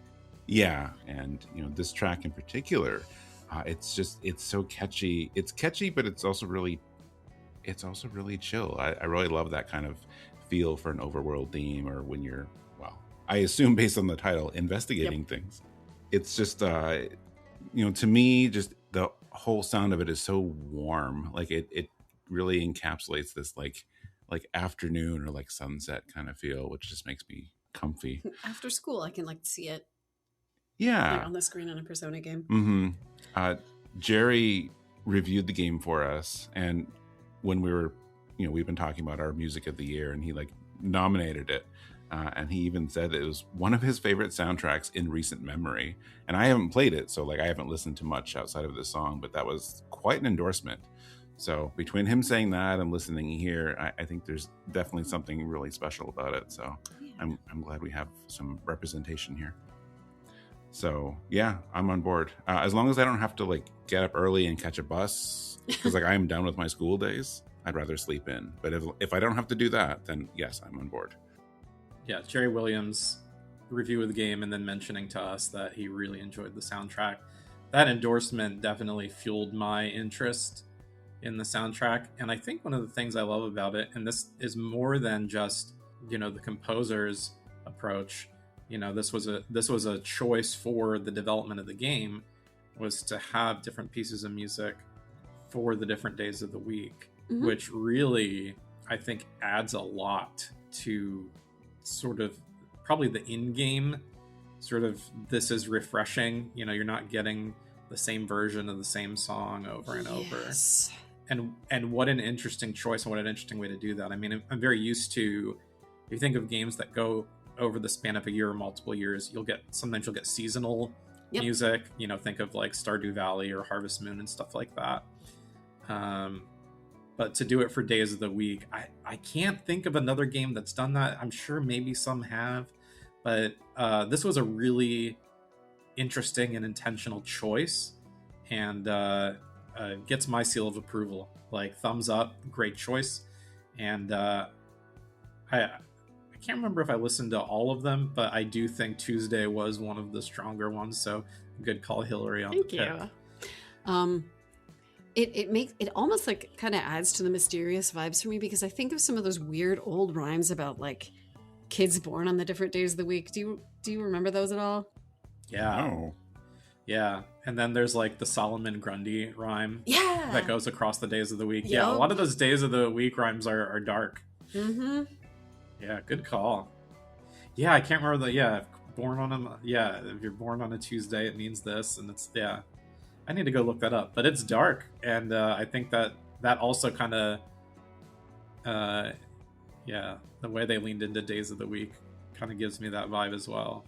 yeah, and you know, this track in particular, it's so catchy. It's catchy, but it's also really chill. I really love that kind of feel for an overworld theme, or when you're, well, I assume based on the title, investigating things. It's just you know, to me, just the whole sound of it is so warm. Like it really encapsulates this like afternoon or like sunset kind of feel, which just makes me comfy. After school, I can like see it. Yeah, like on the screen on a Persona game. Mm-hmm. Jerry reviewed the game for us, and when we were, you know, we've been talking about our music of the year, and he like nominated it. And he even said that it was one of his favorite soundtracks in recent memory. And I haven't played it, so like I haven't listened to much outside of this song, but that was quite an endorsement. So between him saying that and listening here, I think there's definitely something really special about it. So yeah. I'm glad we have some representation here. So yeah, I'm on board. As long as I don't have to like get up early and catch a bus, because like I'm done with my school days, I'd rather sleep in. But if I don't have to do that, then yes, I'm on board. Yeah, Jerry Williams' review of the game and then mentioning to us that he really enjoyed the soundtrack. That endorsement definitely fueled my interest in the soundtrack. And I think one of the things I love about it, and this is more than just, you know, the composer's approach, you know, this was a choice for the development of the game, was to have different pieces of music for the different days of the week, which really, I think, adds a lot to sort of probably the in-game sort of, this is refreshing, you know, you're not getting the same version of the same song over and over. And what an interesting choice, and what an interesting way to do that. I mean, I'm very used to, if you think of games that go over the span of a year or multiple years, sometimes you'll get seasonal music, you know, think of like Stardew Valley or Harvest Moon and stuff like that. But to do it for days of the week, I can't think of another game that's done that. I'm sure maybe some have, but this was a really interesting and intentional choice, and gets my seal of approval. Like, thumbs up, great choice. And I can't remember if I listened to all of them, but I do think Tuesday was one of the stronger ones. So good call, Hilary, on Thank the pick. You. It makes it almost like kind of adds to the mysterious vibes for me, because I think of some of those weird old rhymes about like kids born on the different days of the week. Do you remember those at all? Yeah. Oh. Yeah. And then there's like the Solomon Grundy rhyme that goes across the days of the week. Yep. Yeah, a lot of those days of the week rhymes are dark. Mm-hmm. Yeah, good call. Yeah, I can't remember if you're born on a Tuesday, it means this, and it's, yeah. I need to go look that up, but it's dark, and I think that also kind of, the way they leaned into days of the week kind of gives me that vibe as well.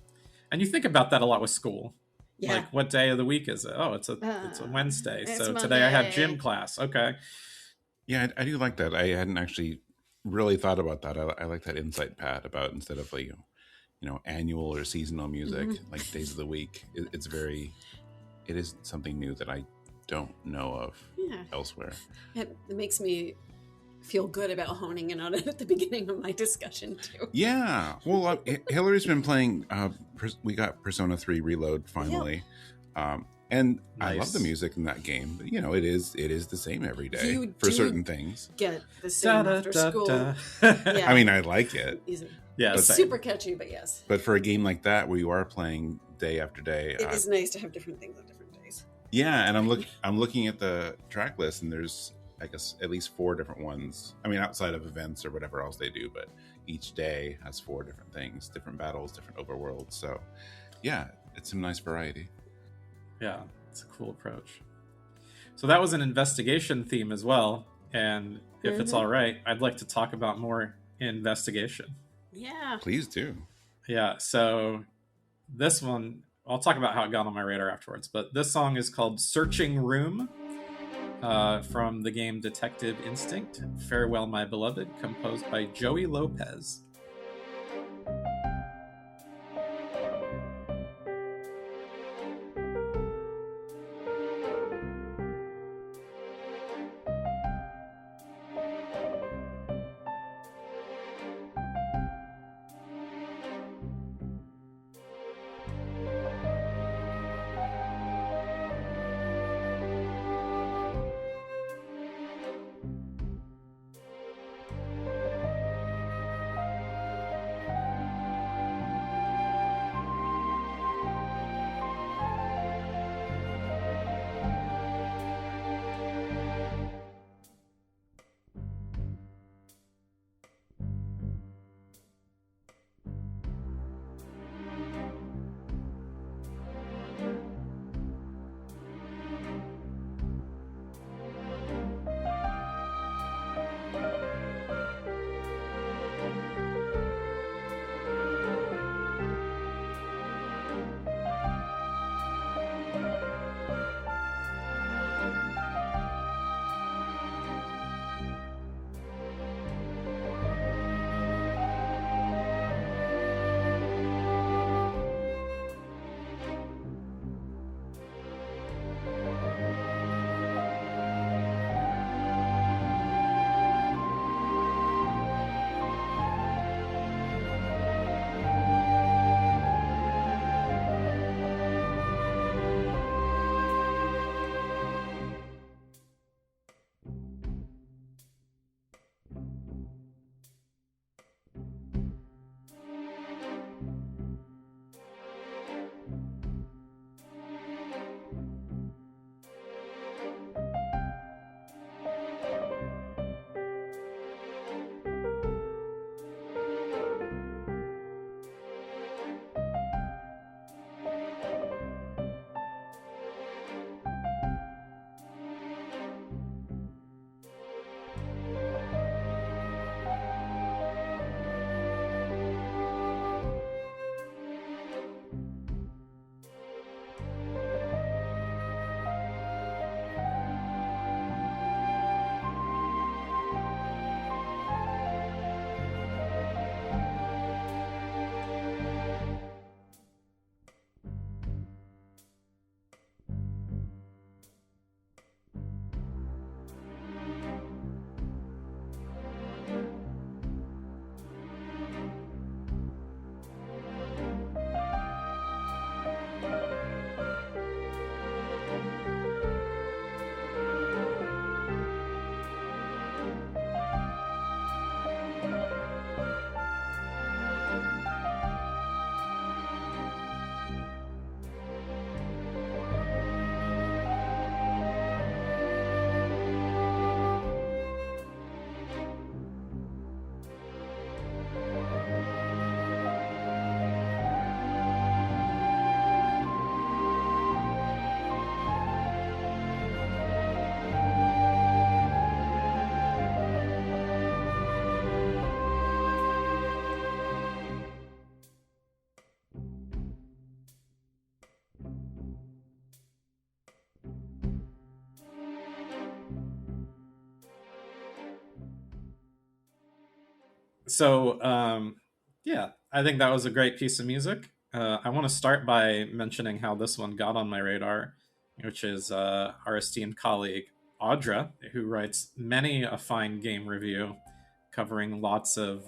And you think about that a lot with school. Yeah. Like, what day of the week is it? Oh, it's a Wednesday. It's So Monday. today I have gym class. Okay. Yeah, I do like that. I hadn't actually really thought about that. I like that insight, Pat, about instead of like, annual or seasonal music, like days of the week. It is something new that I don't know of elsewhere. It makes me feel good about honing in on it at the beginning of my discussion too. Yeah. Well, Hilary's been playing. We got Persona 3 Reload finally. Yep. And nice. I love the music in that game. But, it is the same every day for certain things. Get the same after school. Yeah. I mean, I like it. Yeah, it's super catchy, but yes. But for a game like that, where you are playing day after day, it is nice to have different things on different days. Yeah, and I'm looking at the track list, and there's, I guess, at least 4 different ones. I mean, outside of events or whatever else they do, but each day has 4 different things, different battles, different overworlds. So, yeah, it's some nice variety. Yeah, it's a cool approach. So that was an investigation theme as well. And if it's all right, I'd like to talk about more investigation. Yeah. Please do. Yeah, so this one, I'll talk about how it got on my radar afterwards. But this song is called Searching Room from the game Detective Instinct, Farewell My Beloved, composed by Joey Lopes. So, yeah, I think that was a great piece of music. I want to start by mentioning how this one got on my radar, which is our esteemed colleague, Audra, who writes many a fine game review covering lots of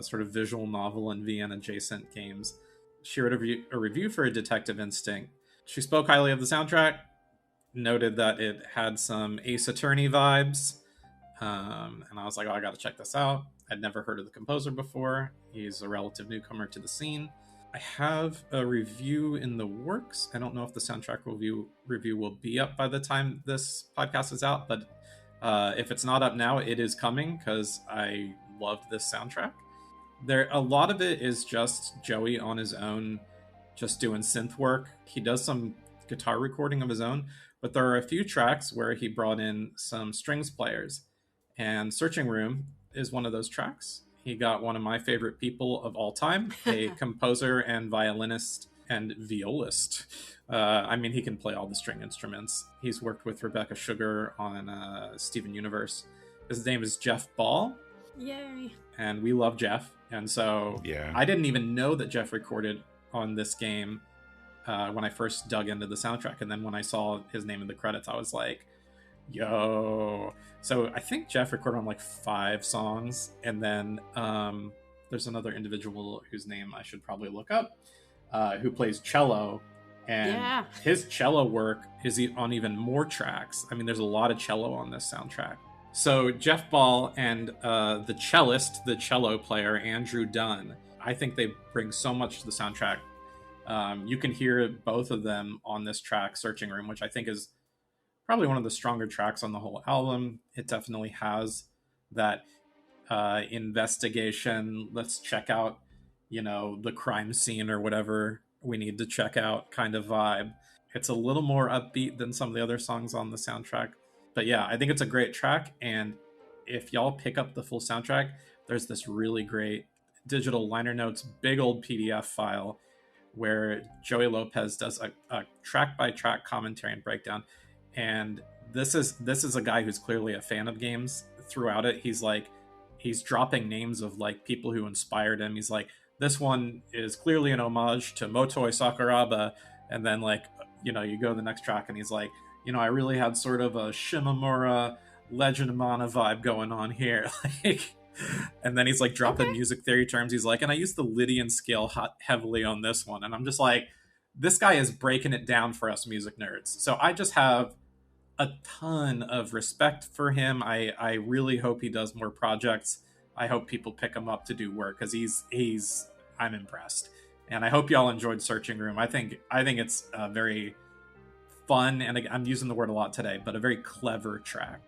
sort of visual novel and VN adjacent games. She wrote a review for Detective Instinct. She spoke highly of the soundtrack, noted that it had some Ace Attorney vibes, and I was like, oh, I gotta check this out. I'd never heard of the composer before. He's a relative newcomer to the scene. I have a review in the works. I don't know if the soundtrack review will be up by the time this podcast is out, but if it's not up now, it is coming because I loved this soundtrack. A lot of it is just Joey on his own, just doing synth work. He does some guitar recording of his own, but there are a few tracks where he brought in some strings players, and Searching Room is one of those tracks. He got one of my favorite people of all time, a composer and violinist and violist. I mean, he can play all the string instruments. He's worked with Rebecca Sugar on Steven Universe. His name is Jeff Ball. Yay. And we love Jeff. And so I didn't even know that Jeff recorded on this game when I first dug into the soundtrack. And then when I saw his name in the credits, I was like, yo. So I think Jeff recorded on like 5 songs, and then there's another individual whose name I should probably look up, who plays cello, and his cello work is on even more tracks. I mean, there's a lot of cello on this soundtrack. So Jeff Ball and the cellist, the cello player, Andrew Dunn, I think they bring so much to the soundtrack. You can hear both of them on this track, Searching Room, which I think is probably one of the stronger tracks on the whole album. It definitely has that investigation, let's check out, the crime scene or whatever we need to check out kind of vibe. It's a little more upbeat than some of the other songs on the soundtrack. But yeah, I think it's a great track. And if y'all pick up the full soundtrack, there's this really great digital liner notes, big old PDF file where Joey Lopes does a track-by-track commentary and breakdown. And this is a guy who's clearly a fan of games throughout it. He's dropping names of like people who inspired him. He's like, this one is clearly an homage to Motoi Sakuraba. And then like, you go to the next track and he's like, I really had sort of a Shimamura Legend of Mana vibe going on here. And then he's like dropping music theory terms. He's like, and I used the Lydian scale heavily on this one. And I'm just like, this guy is breaking it down for us music nerds. So I just have a ton of respect for him. I really hope he does more projects. I hope people pick him up to do work because I'm impressed. And I hope y'all enjoyed Searching Room. I think it's a very fun, and I'm using the word a lot today, but a very clever track.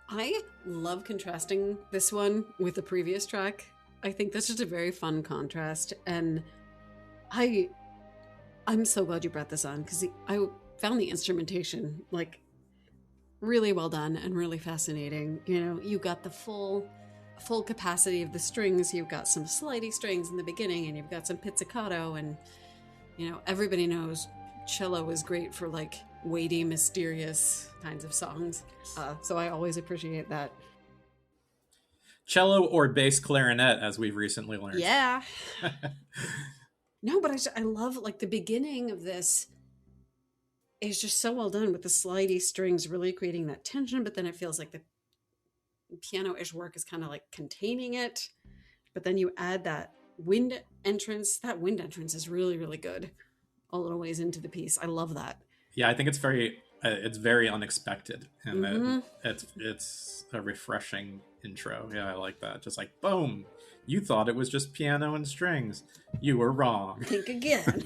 I love contrasting this one with the previous track. I think that's just a very fun contrast, and I'm so glad you brought this on because I found the instrumentation like really well done and really fascinating. You got the full capacity of the strings. You've got some slidey strings in the beginning, and you've got some pizzicato, and everybody knows cello is great for like weighty, mysterious kinds of songs. So I always appreciate that. Cello or bass clarinet, as we've recently learned. Yeah. No, but I love like the beginning of this is just so well done with the slidey strings really creating that tension, but then it feels like the piano-ish work is kind of like containing it. But then you add that wind entrance. That wind entrance is really, really good a little ways into the piece. I love that. Yeah, I think it's very unexpected, and it's a refreshing intro. Yeah, I like that. Just like, boom, you thought it was just piano and strings. You were wrong. Think again.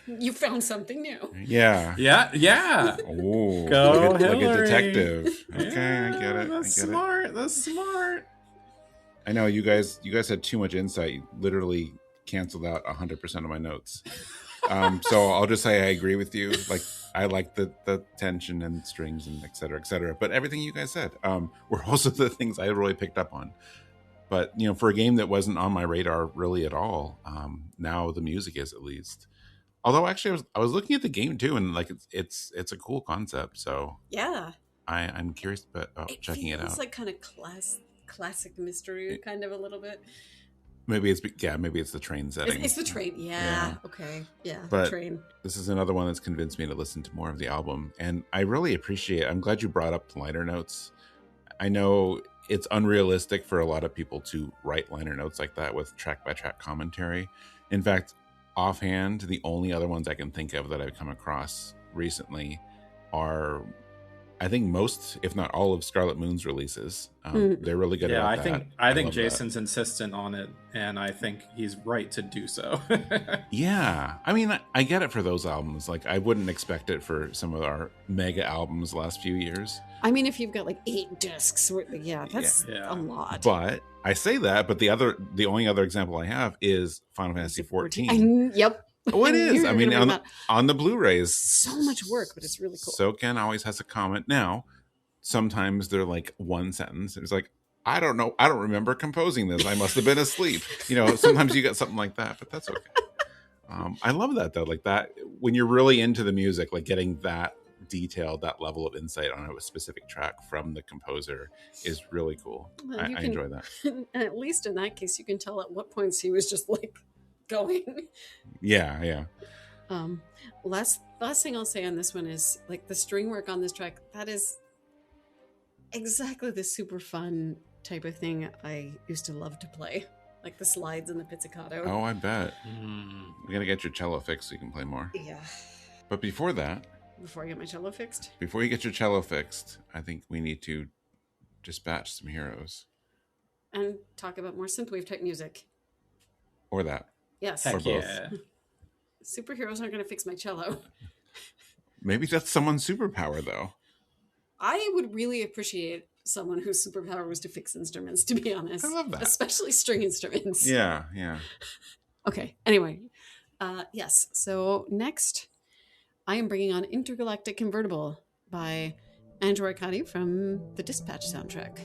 You found something new. Yeah. Oh, go like a detective. Okay, yeah, I get it. That's smart. That's smart. I know you guys had too much insight. You literally canceled out 100% of my notes. So I'll just say I agree with you. Like, I like the tension and strings and et cetera, but everything you guys said were also the things I really picked up on. But for a game that wasn't on my radar really at all, now the music is, at least. Although actually I was looking at the game too, and like it's a cool concept. So yeah, I'm curious about checking it out. It's like kind of classic mystery kind of a little bit. Maybe it's the train setting. It's the train. Yeah. Okay. Yeah. But train. This is another one that's convinced me to listen to more of the album, and I really appreciate. I'm glad you brought up the liner notes. I know it's unrealistic for a lot of people to write liner notes like that with track by track commentary. In fact, offhand, the only other ones I can think of that I've come across recently are, I think, most, if not all, of Scarlet Moon's releases. They're really good. Yeah, about that. I think Jason's insistent on it, and I think he's right to do so. Yeah, I mean, I get it for those albums. Like, I wouldn't expect it for some of our mega albums the last few years. I mean, if you've got like 8 discs, that's a lot. But I say that, but the only other example I have is Final Fantasy 14. Yep. Oh, it is. I mean, on the Blu-rays. So much work, but it's really cool. SoCan always has a comment. Now, sometimes they're like one sentence. It's like, I don't know. I don't remember composing this. I must have been asleep. Sometimes you get something like that, but that's okay. I love that, though. Like that, when you're really into the music, like getting that detailed, that level of insight on a specific track from the composer is really cool. Well, I enjoy that. And at least in that case, you can tell at what points he was just like going. Yeah. Last thing I'll say on this one is like the string work on this track. That is exactly the super fun type of thing I used to love to play, like the slides and the pizzicato. Oh, I bet. You gotta get your cello fixed so you can play more. Yeah. But before that, before I get my cello fixed, before you get your cello fixed, I think we need to dispatch some heroes and talk about more synthwave type music. Or that. Yes. Or both. Yeah. Superheroes aren't going to fix my cello. Maybe that's someone's superpower, though. I would really appreciate someone whose superpower was to fix instruments, to be honest. I love that. Especially string instruments. Yeah. Okay, anyway. Yes, so next I am bringing on Intergalactic Convertible by Andrew Arcadi from the Dispatch soundtrack.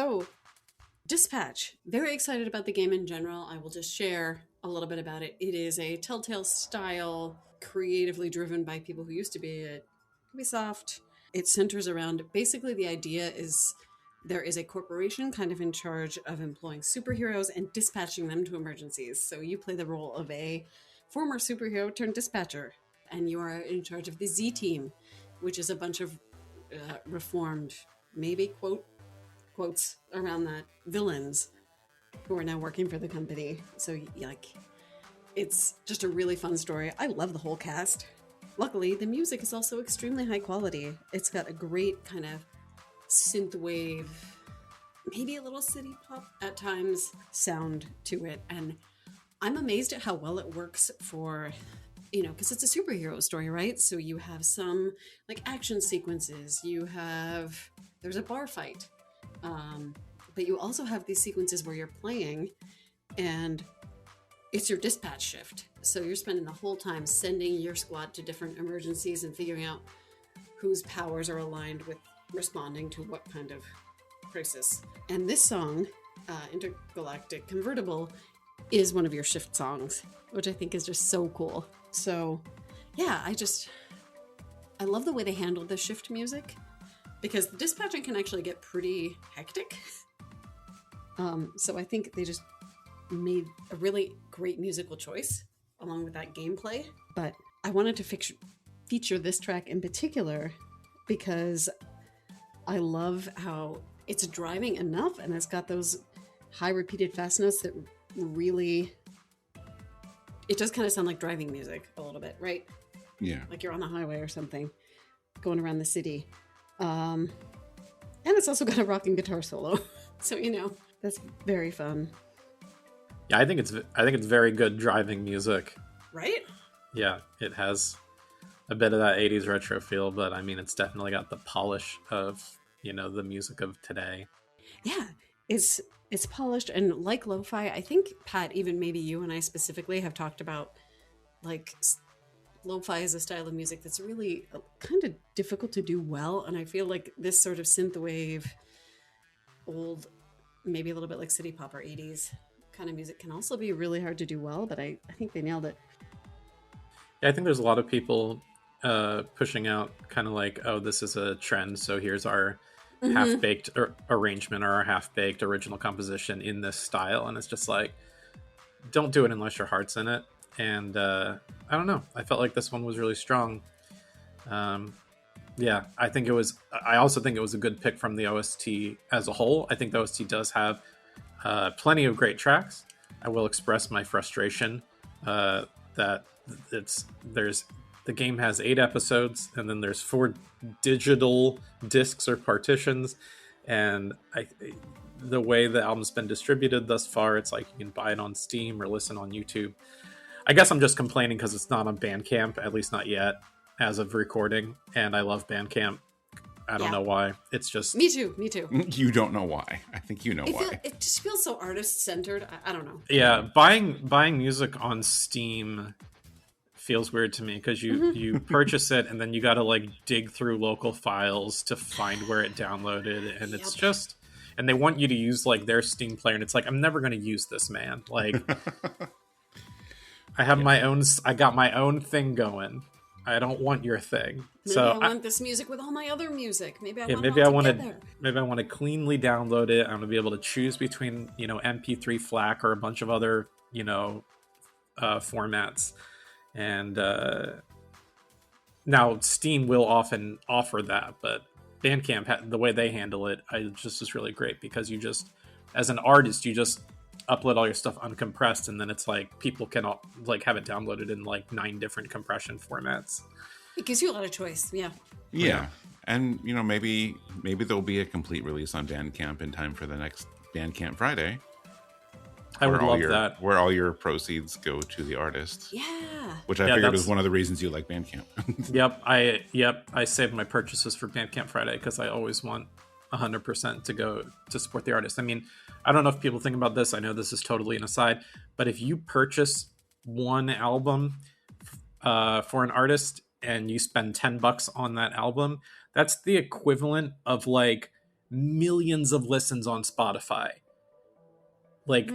So, Dispatch. Very excited about the game in general. I will just share a little bit about it. It is a Telltale style, creatively driven by people who used to be at Ubisoft. It centers around, basically the idea is there is a corporation kind of in charge of employing superheroes and dispatching them to emergencies. So you play the role of a former superhero turned dispatcher, and you are in charge of the Z Team, which is a bunch of reformed, maybe quotes around that, villains who are now working for the company. So like, it's just a really fun story. I love the whole cast. Luckily, the music is also extremely high quality. It's got a great kind of synthwave, maybe a little city pop at times sound to it. And I'm amazed at how well it works for, because it's a superhero story, right? So you have some like action sequences. There's a bar fight. But you also have these sequences where you're playing and it's your dispatch shift. So you're spending the whole time sending your squad to different emergencies and figuring out whose powers are aligned with responding to what kind of crisis. And this song, Intergalactic Convertible, is one of your shift songs, which I think is just so cool. So yeah, I love the way they handled the shift music, because the dispatching can actually get pretty hectic. So I think they just made a really great musical choice along with that gameplay. But I wanted to feature this track in particular because I love how it's driving enough and it's got those high repeated fast notes that really... It does kind of sound like driving music a little bit, right? Yeah. Like you're on the highway or something, going around the city. And it's also got a rocking guitar solo. So, that's very fun. Yeah, I think it's very good driving music. Right? Yeah, it has a bit of that 80s retro feel, but I mean, it's definitely got the polish of, the music of today. Yeah, it's polished, and like lo-fi, I think, Pat, even maybe you and I specifically have talked about, like, lo-fi is a style of music that's really kind of difficult to do well, and I feel like this sort of synthwave, old, maybe a little bit like city pop or 80s kind of music can also be really hard to do well, but I think they nailed it. Yeah, I think there's a lot of people pushing out kind of like, oh, this is a trend, so here's our half-baked arrangement or our half-baked original composition in this style, and it's just like, don't do it unless your heart's in it. And I don't know, I felt like this one was really strong. Yeah, I also think it was a good pick from the OST as a whole. I think the OST does have plenty of great tracks. I will express my frustration that the game has 8 episodes, and then there's 4 digital discs or partitions, and the way the album's been distributed thus far, it's like you can buy it on Steam or listen on YouTube. I guess I'm just complaining because it's not on Bandcamp, at least not yet, as of recording, and I love Bandcamp. I don't know why. It's just... Me too. You don't know why. I think you know why. It just feels so artist-centered. I don't know. Yeah, buying music on Steam feels weird to me because you purchase it and then you got to like dig through local files to find where it downloaded, and it's just... And they want you to use like their Steam player, and it's like, I'm never going to use this, man. Like, I have my own... I got my own thing going. I don't want your thing. Maybe I want this music with all my other music. Maybe I want to cleanly download it. I'm gonna be able to choose between MP3 FLAC or a bunch of other formats. And now Steam will often offer that, but Bandcamp, the way they handle it, is really great because you just, as an artist, you just upload all your stuff uncompressed, and then it's like people can like have it downloaded in like 9 different compression formats. It gives you a lot of choice. Yeah. And maybe there'll be a complete release on Bandcamp in time for the next Bandcamp Friday. I would love that, where all your proceeds go to the artist. Yeah, which I figured was one of the reasons you like Bandcamp. I saved my purchases for Bandcamp Friday because I always want 100% to go to support the artist. I mean, I don't know if people think about this. I know this is totally an aside, but if you purchase one album for an artist and you spend $10 on that album, that's the equivalent of like millions of listens on Spotify. Like,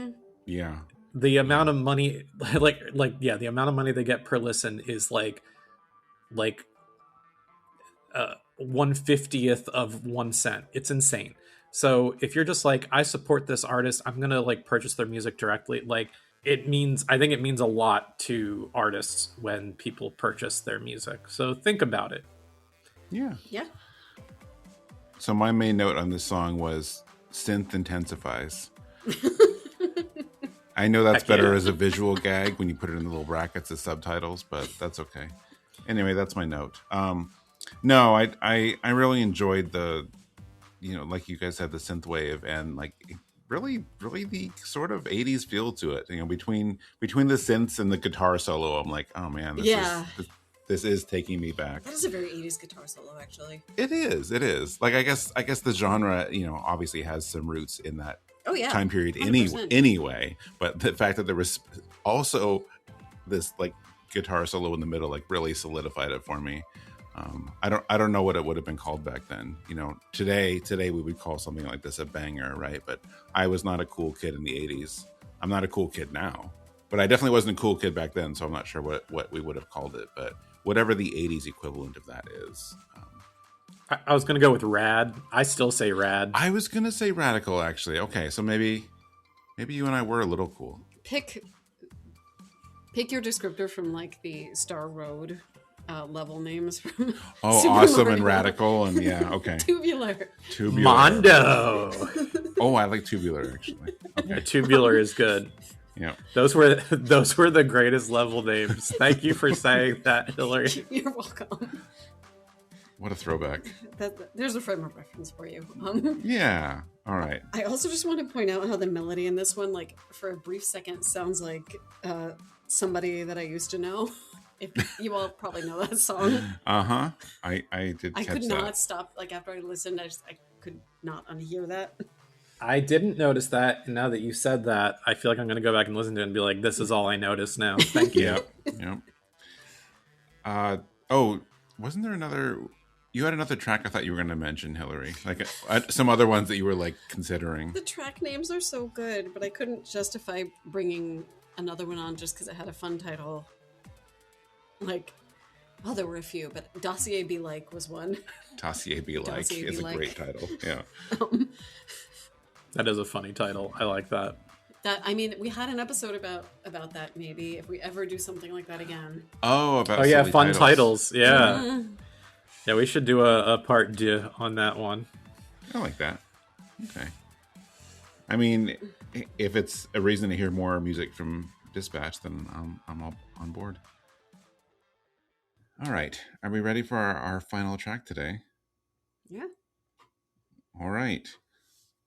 Yeah. the amount of money, the amount of money they get per listen is like 1/50th of 1 cent. It's insane. So if you're just like, I support this artist, I'm gonna like purchase their music directly. Like, I think it means a lot to artists when people purchase their music. So think about it. Yeah. Yeah. So my main note on this song was synth intensifies. I know that's better as a visual gag when you put it in the little brackets as subtitles, but that's okay. Anyway, that's my note. No, I really enjoyed the, like you guys said, the synth wave, and like really the sort of 80s feel to it. Between the synths and the guitar solo, I'm like, oh man, this is taking me back. That is a very 80s guitar solo, actually. It is. Like, I guess the genre, obviously has some roots in that time period 100%. anyway. But the fact that there was also this like guitar solo in the middle, like, really solidified it for me. I don't know what it would have been called back then. Today we would call something like this a banger, right? But I was not a cool kid in the 80s. I'm not a cool kid now, but I definitely wasn't a cool kid back then. So I'm not sure what we would have called it, but whatever the 80s equivalent of that is. I was going to go with rad. I still say rad. I was going to say radical, actually. Okay, so maybe you and I were a little cool. Pick your descriptor from like the Star Road level names from Super awesome Mario. And radical, and yeah, okay. Tubular. Mondo. Oh, I like tubular, actually. Okay. Tubular is good. Yeah. Those were the greatest level names. Thank you for saying that, Hilary. You're welcome. What a throwback. There's a frame of reference for you. Yeah. All right. I also just want to point out how the melody in this one, like, for a brief second, sounds like somebody that I used to know. If you all probably know that song. Uh-huh. I did catch that. I could not stop, like, after I listened, I could not unhear that. I didn't notice that, and now that you said that, I feel like I'm going to go back and listen to it and be like, this is all I noticed now. Thank you. Yep. Wasn't there another... You had another track I thought you were going to mention, Hilary. Like some other ones that you were like considering. The track names are so good, but I couldn't justify bringing another one on just because it had a fun title. Like, well, there were a few, but Dossier Be Like was one. Dossier Be Like is a great title. Yeah. That is a funny title. I like that. We had an episode about that, maybe, if we ever do something like that again. Oh, fun titles. Yeah. Mm-hmm. Yeah, we should do a part 2 on that one. I like that. Okay. I mean, if it's a reason to hear more music from Dispatch, then I'm all on board. All right. Are we ready for our final track today? Yeah. All right.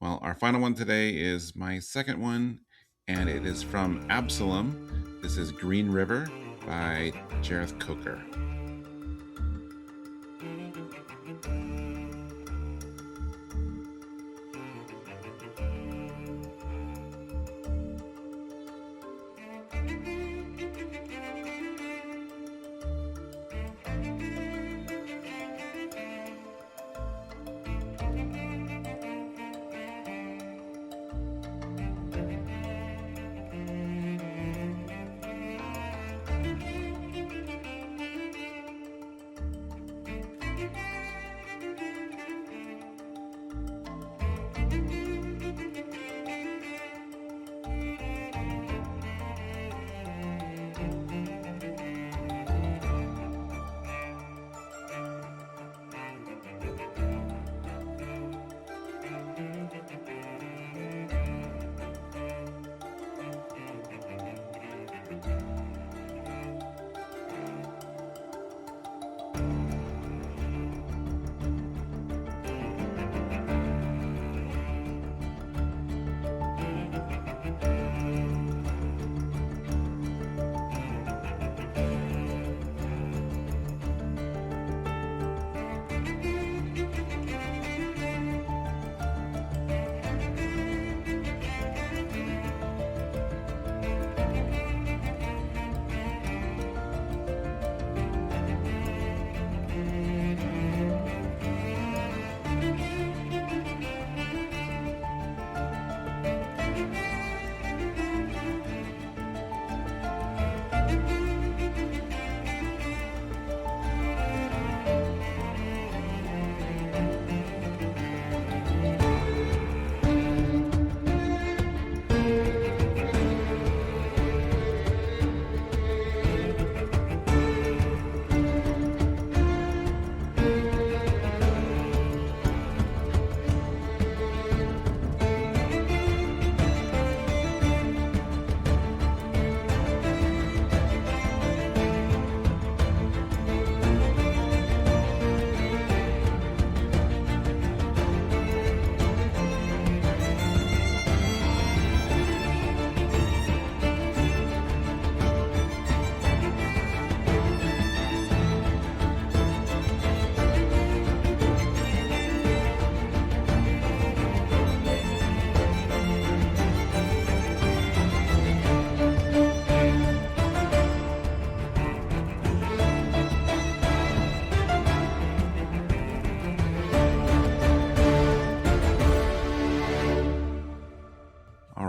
Well, our final one today is my second one, and it is from Absolum. This is Green River by Gareth Coker.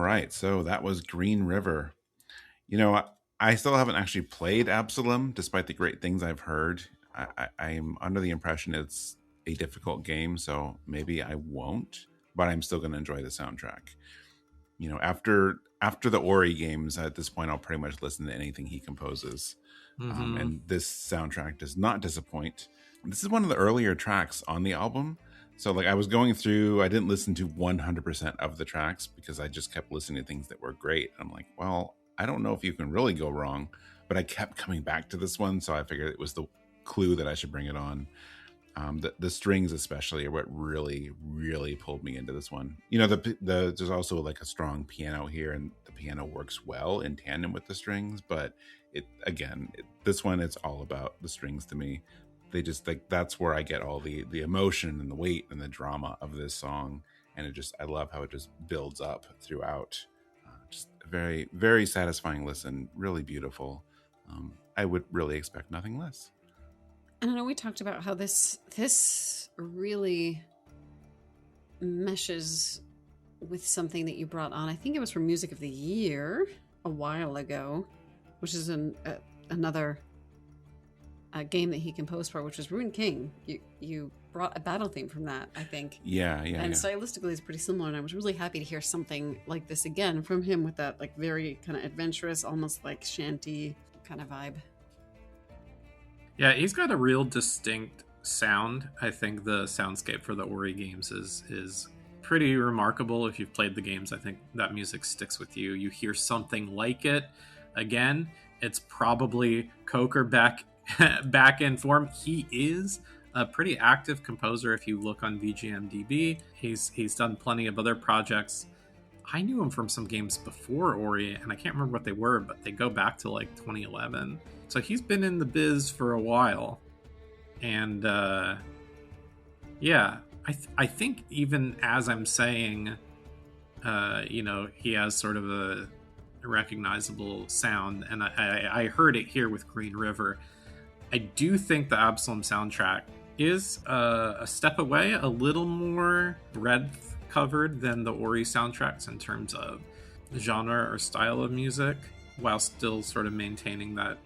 right, so that was Green River. I still haven't actually played Absolum, despite the great things I've heard. I'm under the impression it's a difficult game, so maybe I won't, but I'm still going to enjoy the soundtrack. After the Ori games, at this point, I'll pretty much listen to anything he composes. And this soundtrack does not disappoint. This is one of the earlier tracks on the album. So I was going through, I didn't listen to 100% of the tracks because I just kept listening to things that were great. I'm like, well, I don't know if you can really go wrong, but I kept coming back to this one. So I figured it was the clue that I should bring it on. The strings especially are what really, really pulled me into this one. There's also a strong piano here, and the piano works well in tandem with the strings, but this one, it's all about the strings to me. They just that's where I get all the emotion and the weight and the drama of this song. And I love how it just builds up throughout. Just a very, very satisfying listen, really beautiful. I would really expect nothing less. And I know we talked about how this really meshes with something that you brought on. I think it was for Music of the Year a while ago, which is another game that he composed for, which was Ruined King. You brought a battle theme from that, I think. Yeah. And stylistically, it's pretty similar. And I was really happy to hear something like this again from him with that very kind of adventurous, almost shanty kind of vibe. Yeah, he's got a real distinct sound. I think the soundscape for the Ori games is pretty remarkable. If you've played the games, I think that music sticks with you. You hear something like it again. It's probably Coker back in form. He is a pretty active composer if you look on VGMDB. He's done plenty of other projects. I knew him from some games before Ori, and I can't remember what they were, but they go back to 2011. So he's been in the biz for a while. And yeah, I think even as I'm saying, he has sort of a recognizable sound, and I heard it here with Green River. I do think the Absolum soundtrack is a step away, a little more breadth covered than the Ori soundtracks in terms of genre or style of music, while still sort of maintaining that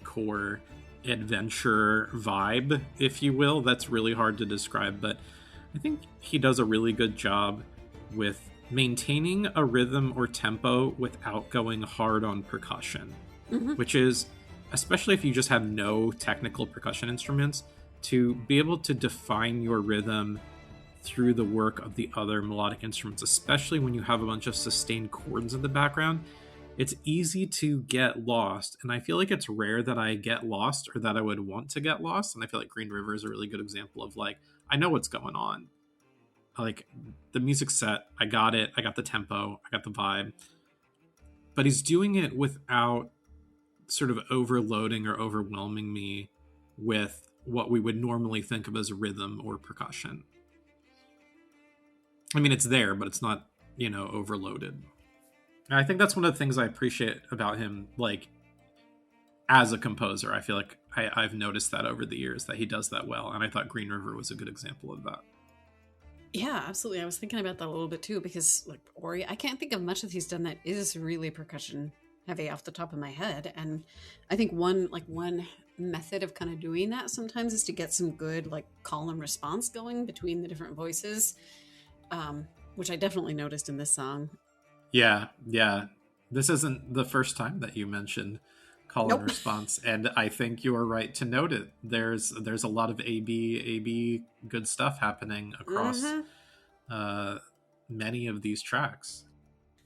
core adventure vibe, if you will. That's really hard to describe, but I think he does a really good job with maintaining a rhythm or tempo without going hard on percussion, which is, especially if you just have no technical percussion instruments, to be able to define your rhythm through the work of the other melodic instruments, especially when you have a bunch of sustained chords in the background. It's easy to get lost, and I feel like it's rare that I get lost or that I would want to get lost. And I feel like Green River is a really good example of I know what's going on. The music's set, I got it, I got the tempo, I got the vibe, but he's doing it without sort of overloading or overwhelming me with what we would normally think of as rhythm or percussion. I mean, it's there, but it's not, overloaded. And I think that's one of the things I appreciate about him, as a composer. I feel like I've noticed that over the years, that he does that well. And I thought Green River was a good example of that. Yeah, absolutely. I was thinking about that a little bit too, because Ori, I can't think of much that he's done that is really percussion heavy off the top of my head. And I think one method of kind of doing that sometimes is to get some good call and response going between the different voices, which I definitely noticed in this song. Yeah. This isn't the first time that you mentioned call and response, and I think you are right to note it. There's a lot of AB good stuff happening across many of these tracks.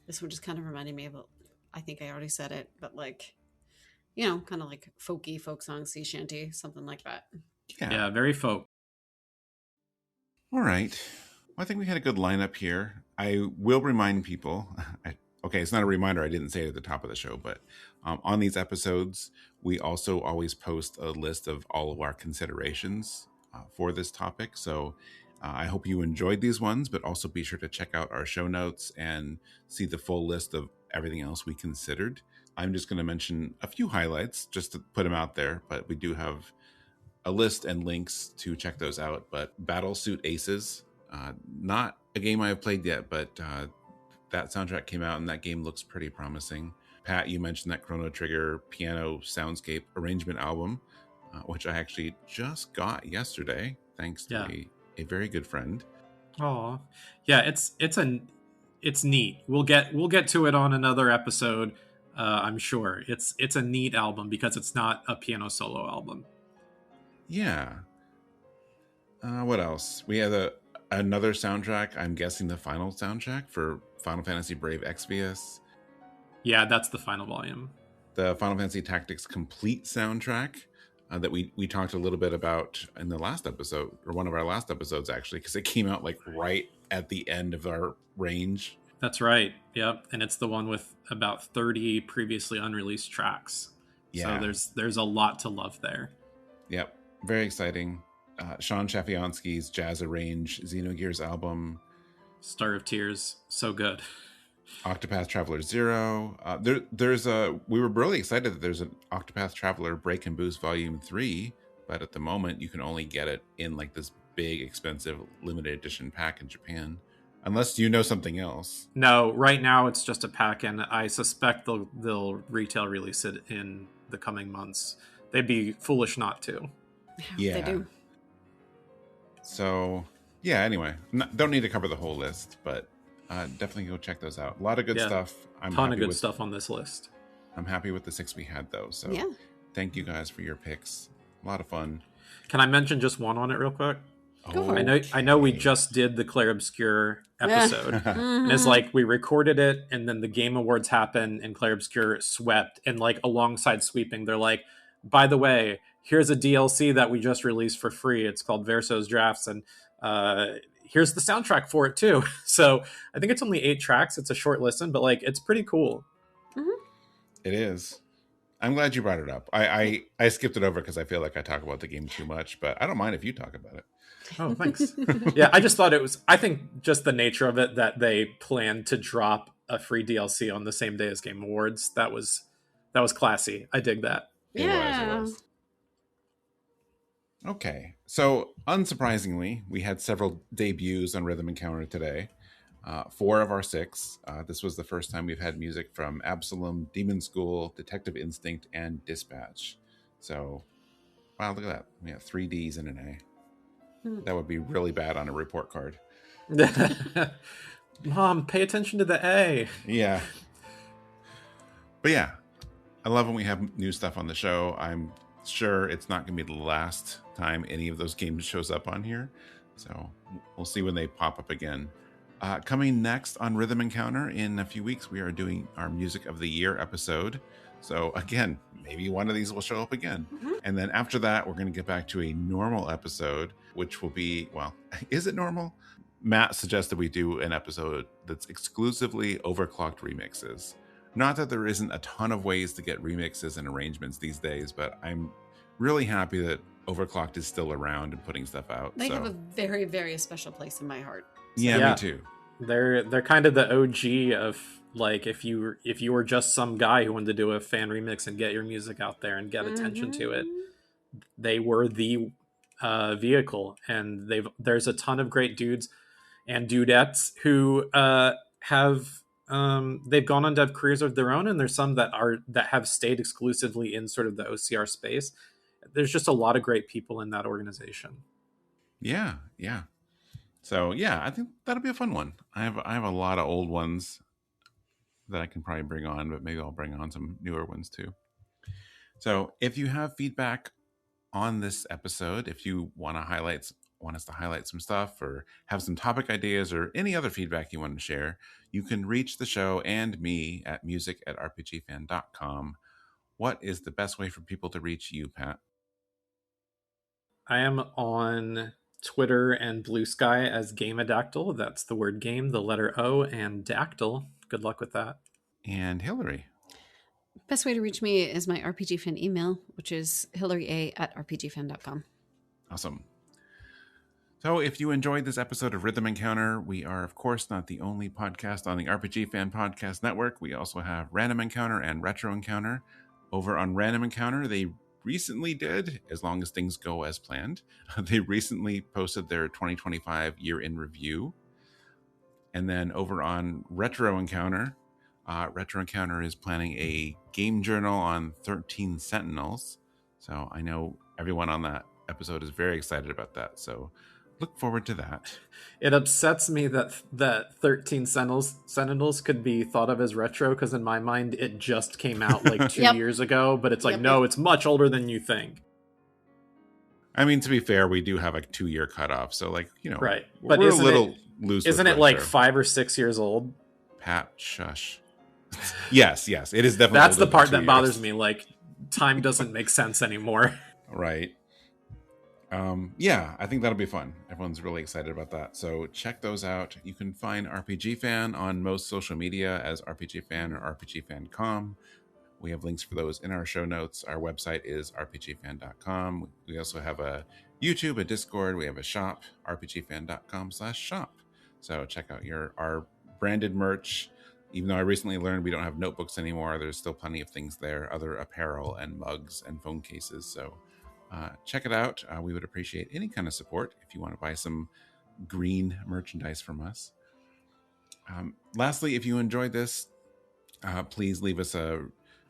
This one just kind of reminded me of, I think I already said it, but kind of folky, folk song, sea shanty, something like that. Yeah, very folk. All right. Well, I think we had a good lineup here. I will remind people, okay, it's not a reminder, I didn't say it at the top of the show, but on these episodes, we also always post a list of all of our considerations for this topic. So I hope you enjoyed these ones, but also be sure to check out our show notes and see the full list of everything else we considered. I'm just going to mention a few highlights just to put them out there, but we do have a list and links to check those out. But Battlesuit Aces, not a game I have played yet, but that soundtrack came out, and that game looks pretty promising. Pat, you mentioned that Chrono Trigger piano soundscape arrangement album, which I actually just got yesterday, thanks to a very good friend. Oh, yeah, it's neat. We'll get to it on another episode. I'm sure it's a neat album because it's not a piano solo album. Yeah. What else? We have another soundtrack. I'm guessing the final soundtrack for Final Fantasy Brave Exvius. Yeah, that's the final volume. The Final Fantasy Tactics Complete soundtrack that we talked a little bit about in the last episode, or one of our last episodes actually, because it came out like right at the end of our range. That's right. Yep, and it's the one with about 30 previously unreleased tracks. Yeah. So there's a lot to love there. Yep, very exciting. Sean Shafiansky's jazz arrange Xenogears album. Star of Tears, so good. Octopath Traveler 0. We were really excited that there's an Octopath Traveler Break and Boost Volume 3, but at the moment you can only get it in like this big, expensive, limited edition pack in Japan. Unless you know something else. No, right now it's just a pack, and I suspect they'll retail release it in the coming months. They'd be foolish not to. Yeah. They do. So, yeah, anyway. Don't need to cover the whole list, but definitely go check those out. A lot of good stuff. Ton of good stuff on this list. I'm happy with the 6 we had, though. So thank you guys for your picks. A lot of fun. Can I mention just one on it real quick? Okay. I know we just did the Claire Obscure episode. And it's like we recorded it, and then the Game Awards happened, and Claire Obscure swept. And like alongside sweeping, they're like, by the way, here's a DLC that we just released for free. It's called Verso's Drafts, and here's the soundtrack for it too. So I think it's only 8 tracks. It's a short listen, but like it's pretty cool. Mm-hmm. It is. I'm glad you brought it up. I skipped it over because I feel like I talk about the game too much, but I don't mind if you talk about it. Oh, thanks. Yeah, I just thought I think just the nature of it, that they planned to drop a free DLC on the same day as Game Awards. That was classy. I dig that. It was. Okay. So, unsurprisingly, we had several debuts on Rhythm Encounter today. 4 of our 6. This was the first time we've had music from Absolum, Demonschool, Detective Instinct, and Dispatch. So, wow, look at that. We have 3 Ds and an A. That would be really bad on a report card. Mom, pay attention to the A. Yeah. But yeah, I love when we have new stuff on the show. I'm sure it's not going to be the last time any of those games shows up on here. So we'll see when they pop up again. Coming next on Rhythm Encounter in a few weeks, we are doing our Music of the Year episode. So again, maybe one of these will show up again. Mm-hmm. And then after that, we're going to get back to a normal episode, which will be, well, is it normal? Matt suggested we do an episode that's exclusively overclocked remixes. Not that there isn't a ton of ways to get remixes and arrangements these days, but I'm really happy that Overclocked is still around and putting stuff out. They have a very, very special place in my heart. So. Yeah, me too. They're kind of the OG of, like, if you were just some guy who wanted to do a fan remix and get your music out there and get attention to it, they were the vehicle. And there's a ton of great dudes and dudettes who they've gone on to have careers of their own, and there's some that have stayed exclusively in sort of the OCR space. There's just a lot of great people in that organization. Yeah. So yeah, I think that'll be a fun one. I have a lot of old ones that I can probably bring on, but maybe I'll bring on some newer ones too. So if you have feedback on this episode, if you want us to highlight some stuff or have some topic ideas or any other feedback you want to share, you can reach the show and me at music@rpgfan.com. What is the best way for people to reach you, Pat? I am on Twitter and Blue Sky as Gameadactyl. That's the word game, the letter O, and dactyl. Good luck with that. And Hilary? Best way to reach me is my RPG fan email, which is hilary@rpgfan.com. Awesome. So if you enjoyed this episode of Rhythm Encounter, we are, of course, not the only podcast on the RPG Fan Podcast Network. We also have Random Encounter and Retro Encounter. Over on Random Encounter, they recently did, as long as things go as planned, they recently posted their 2025 year in review. And then over on Retro Encounter is planning a game journal on 13 Sentinels. So I know everyone on that episode is very excited about that. So look forward to that. It upsets me that 13 Sentinels could be thought of as retro, because in my mind it just came out like 2 years ago, but it's like, no, it's much older than you think. I mean, to be fair, we do have a 2-year cutoff, so like, you know, right. But we're a little loose. Isn't it like 5 or 6 years old? Pat, shush. yes, it is definitely. That's the part that bothers me. Like, time doesn't make sense anymore. Right. Yeah, I think that'll be fun. Everyone's really excited about that. So check those out. You can find RPG Fan on most social media as RPG Fan or RPGFan.com. We have links for those in our show notes. Our website is rpgfan.com. We also have a YouTube, a Discord. We have a shop, rpgfan.com/shop. So check out our branded merch. Even though I recently learned we don't have notebooks anymore, there's still plenty of things there, other apparel and mugs and phone cases. So check it out. We would appreciate any kind of support if you want to buy some green merchandise from us. Lastly, if you enjoyed this, please leave us a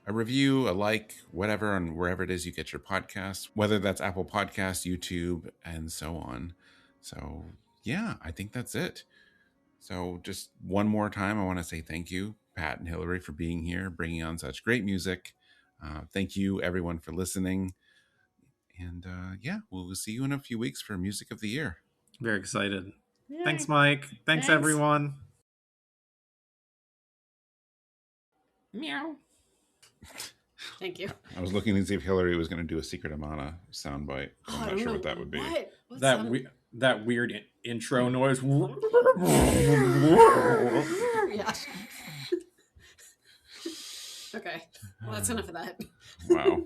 review, a like, whatever, on wherever it is you get your podcasts, whether that's Apple Podcasts, YouTube, and so on. So yeah, I think that's it. So just one more time, I want to say thank you, Pat and Hilary, for being here, bringing on such great music. Thank you, everyone, for listening. And yeah, we'll see you in a few weeks for Music of the Year. Very excited. Yay. Thanks, Mike. Thanks, everyone. Meow. Thank you. I was looking to see if Hilary was going to do a Secret of Mana soundbite. I'm not sure what that would be. That weird intro noise. Yeah. Okay. Well, that's enough of that. Wow.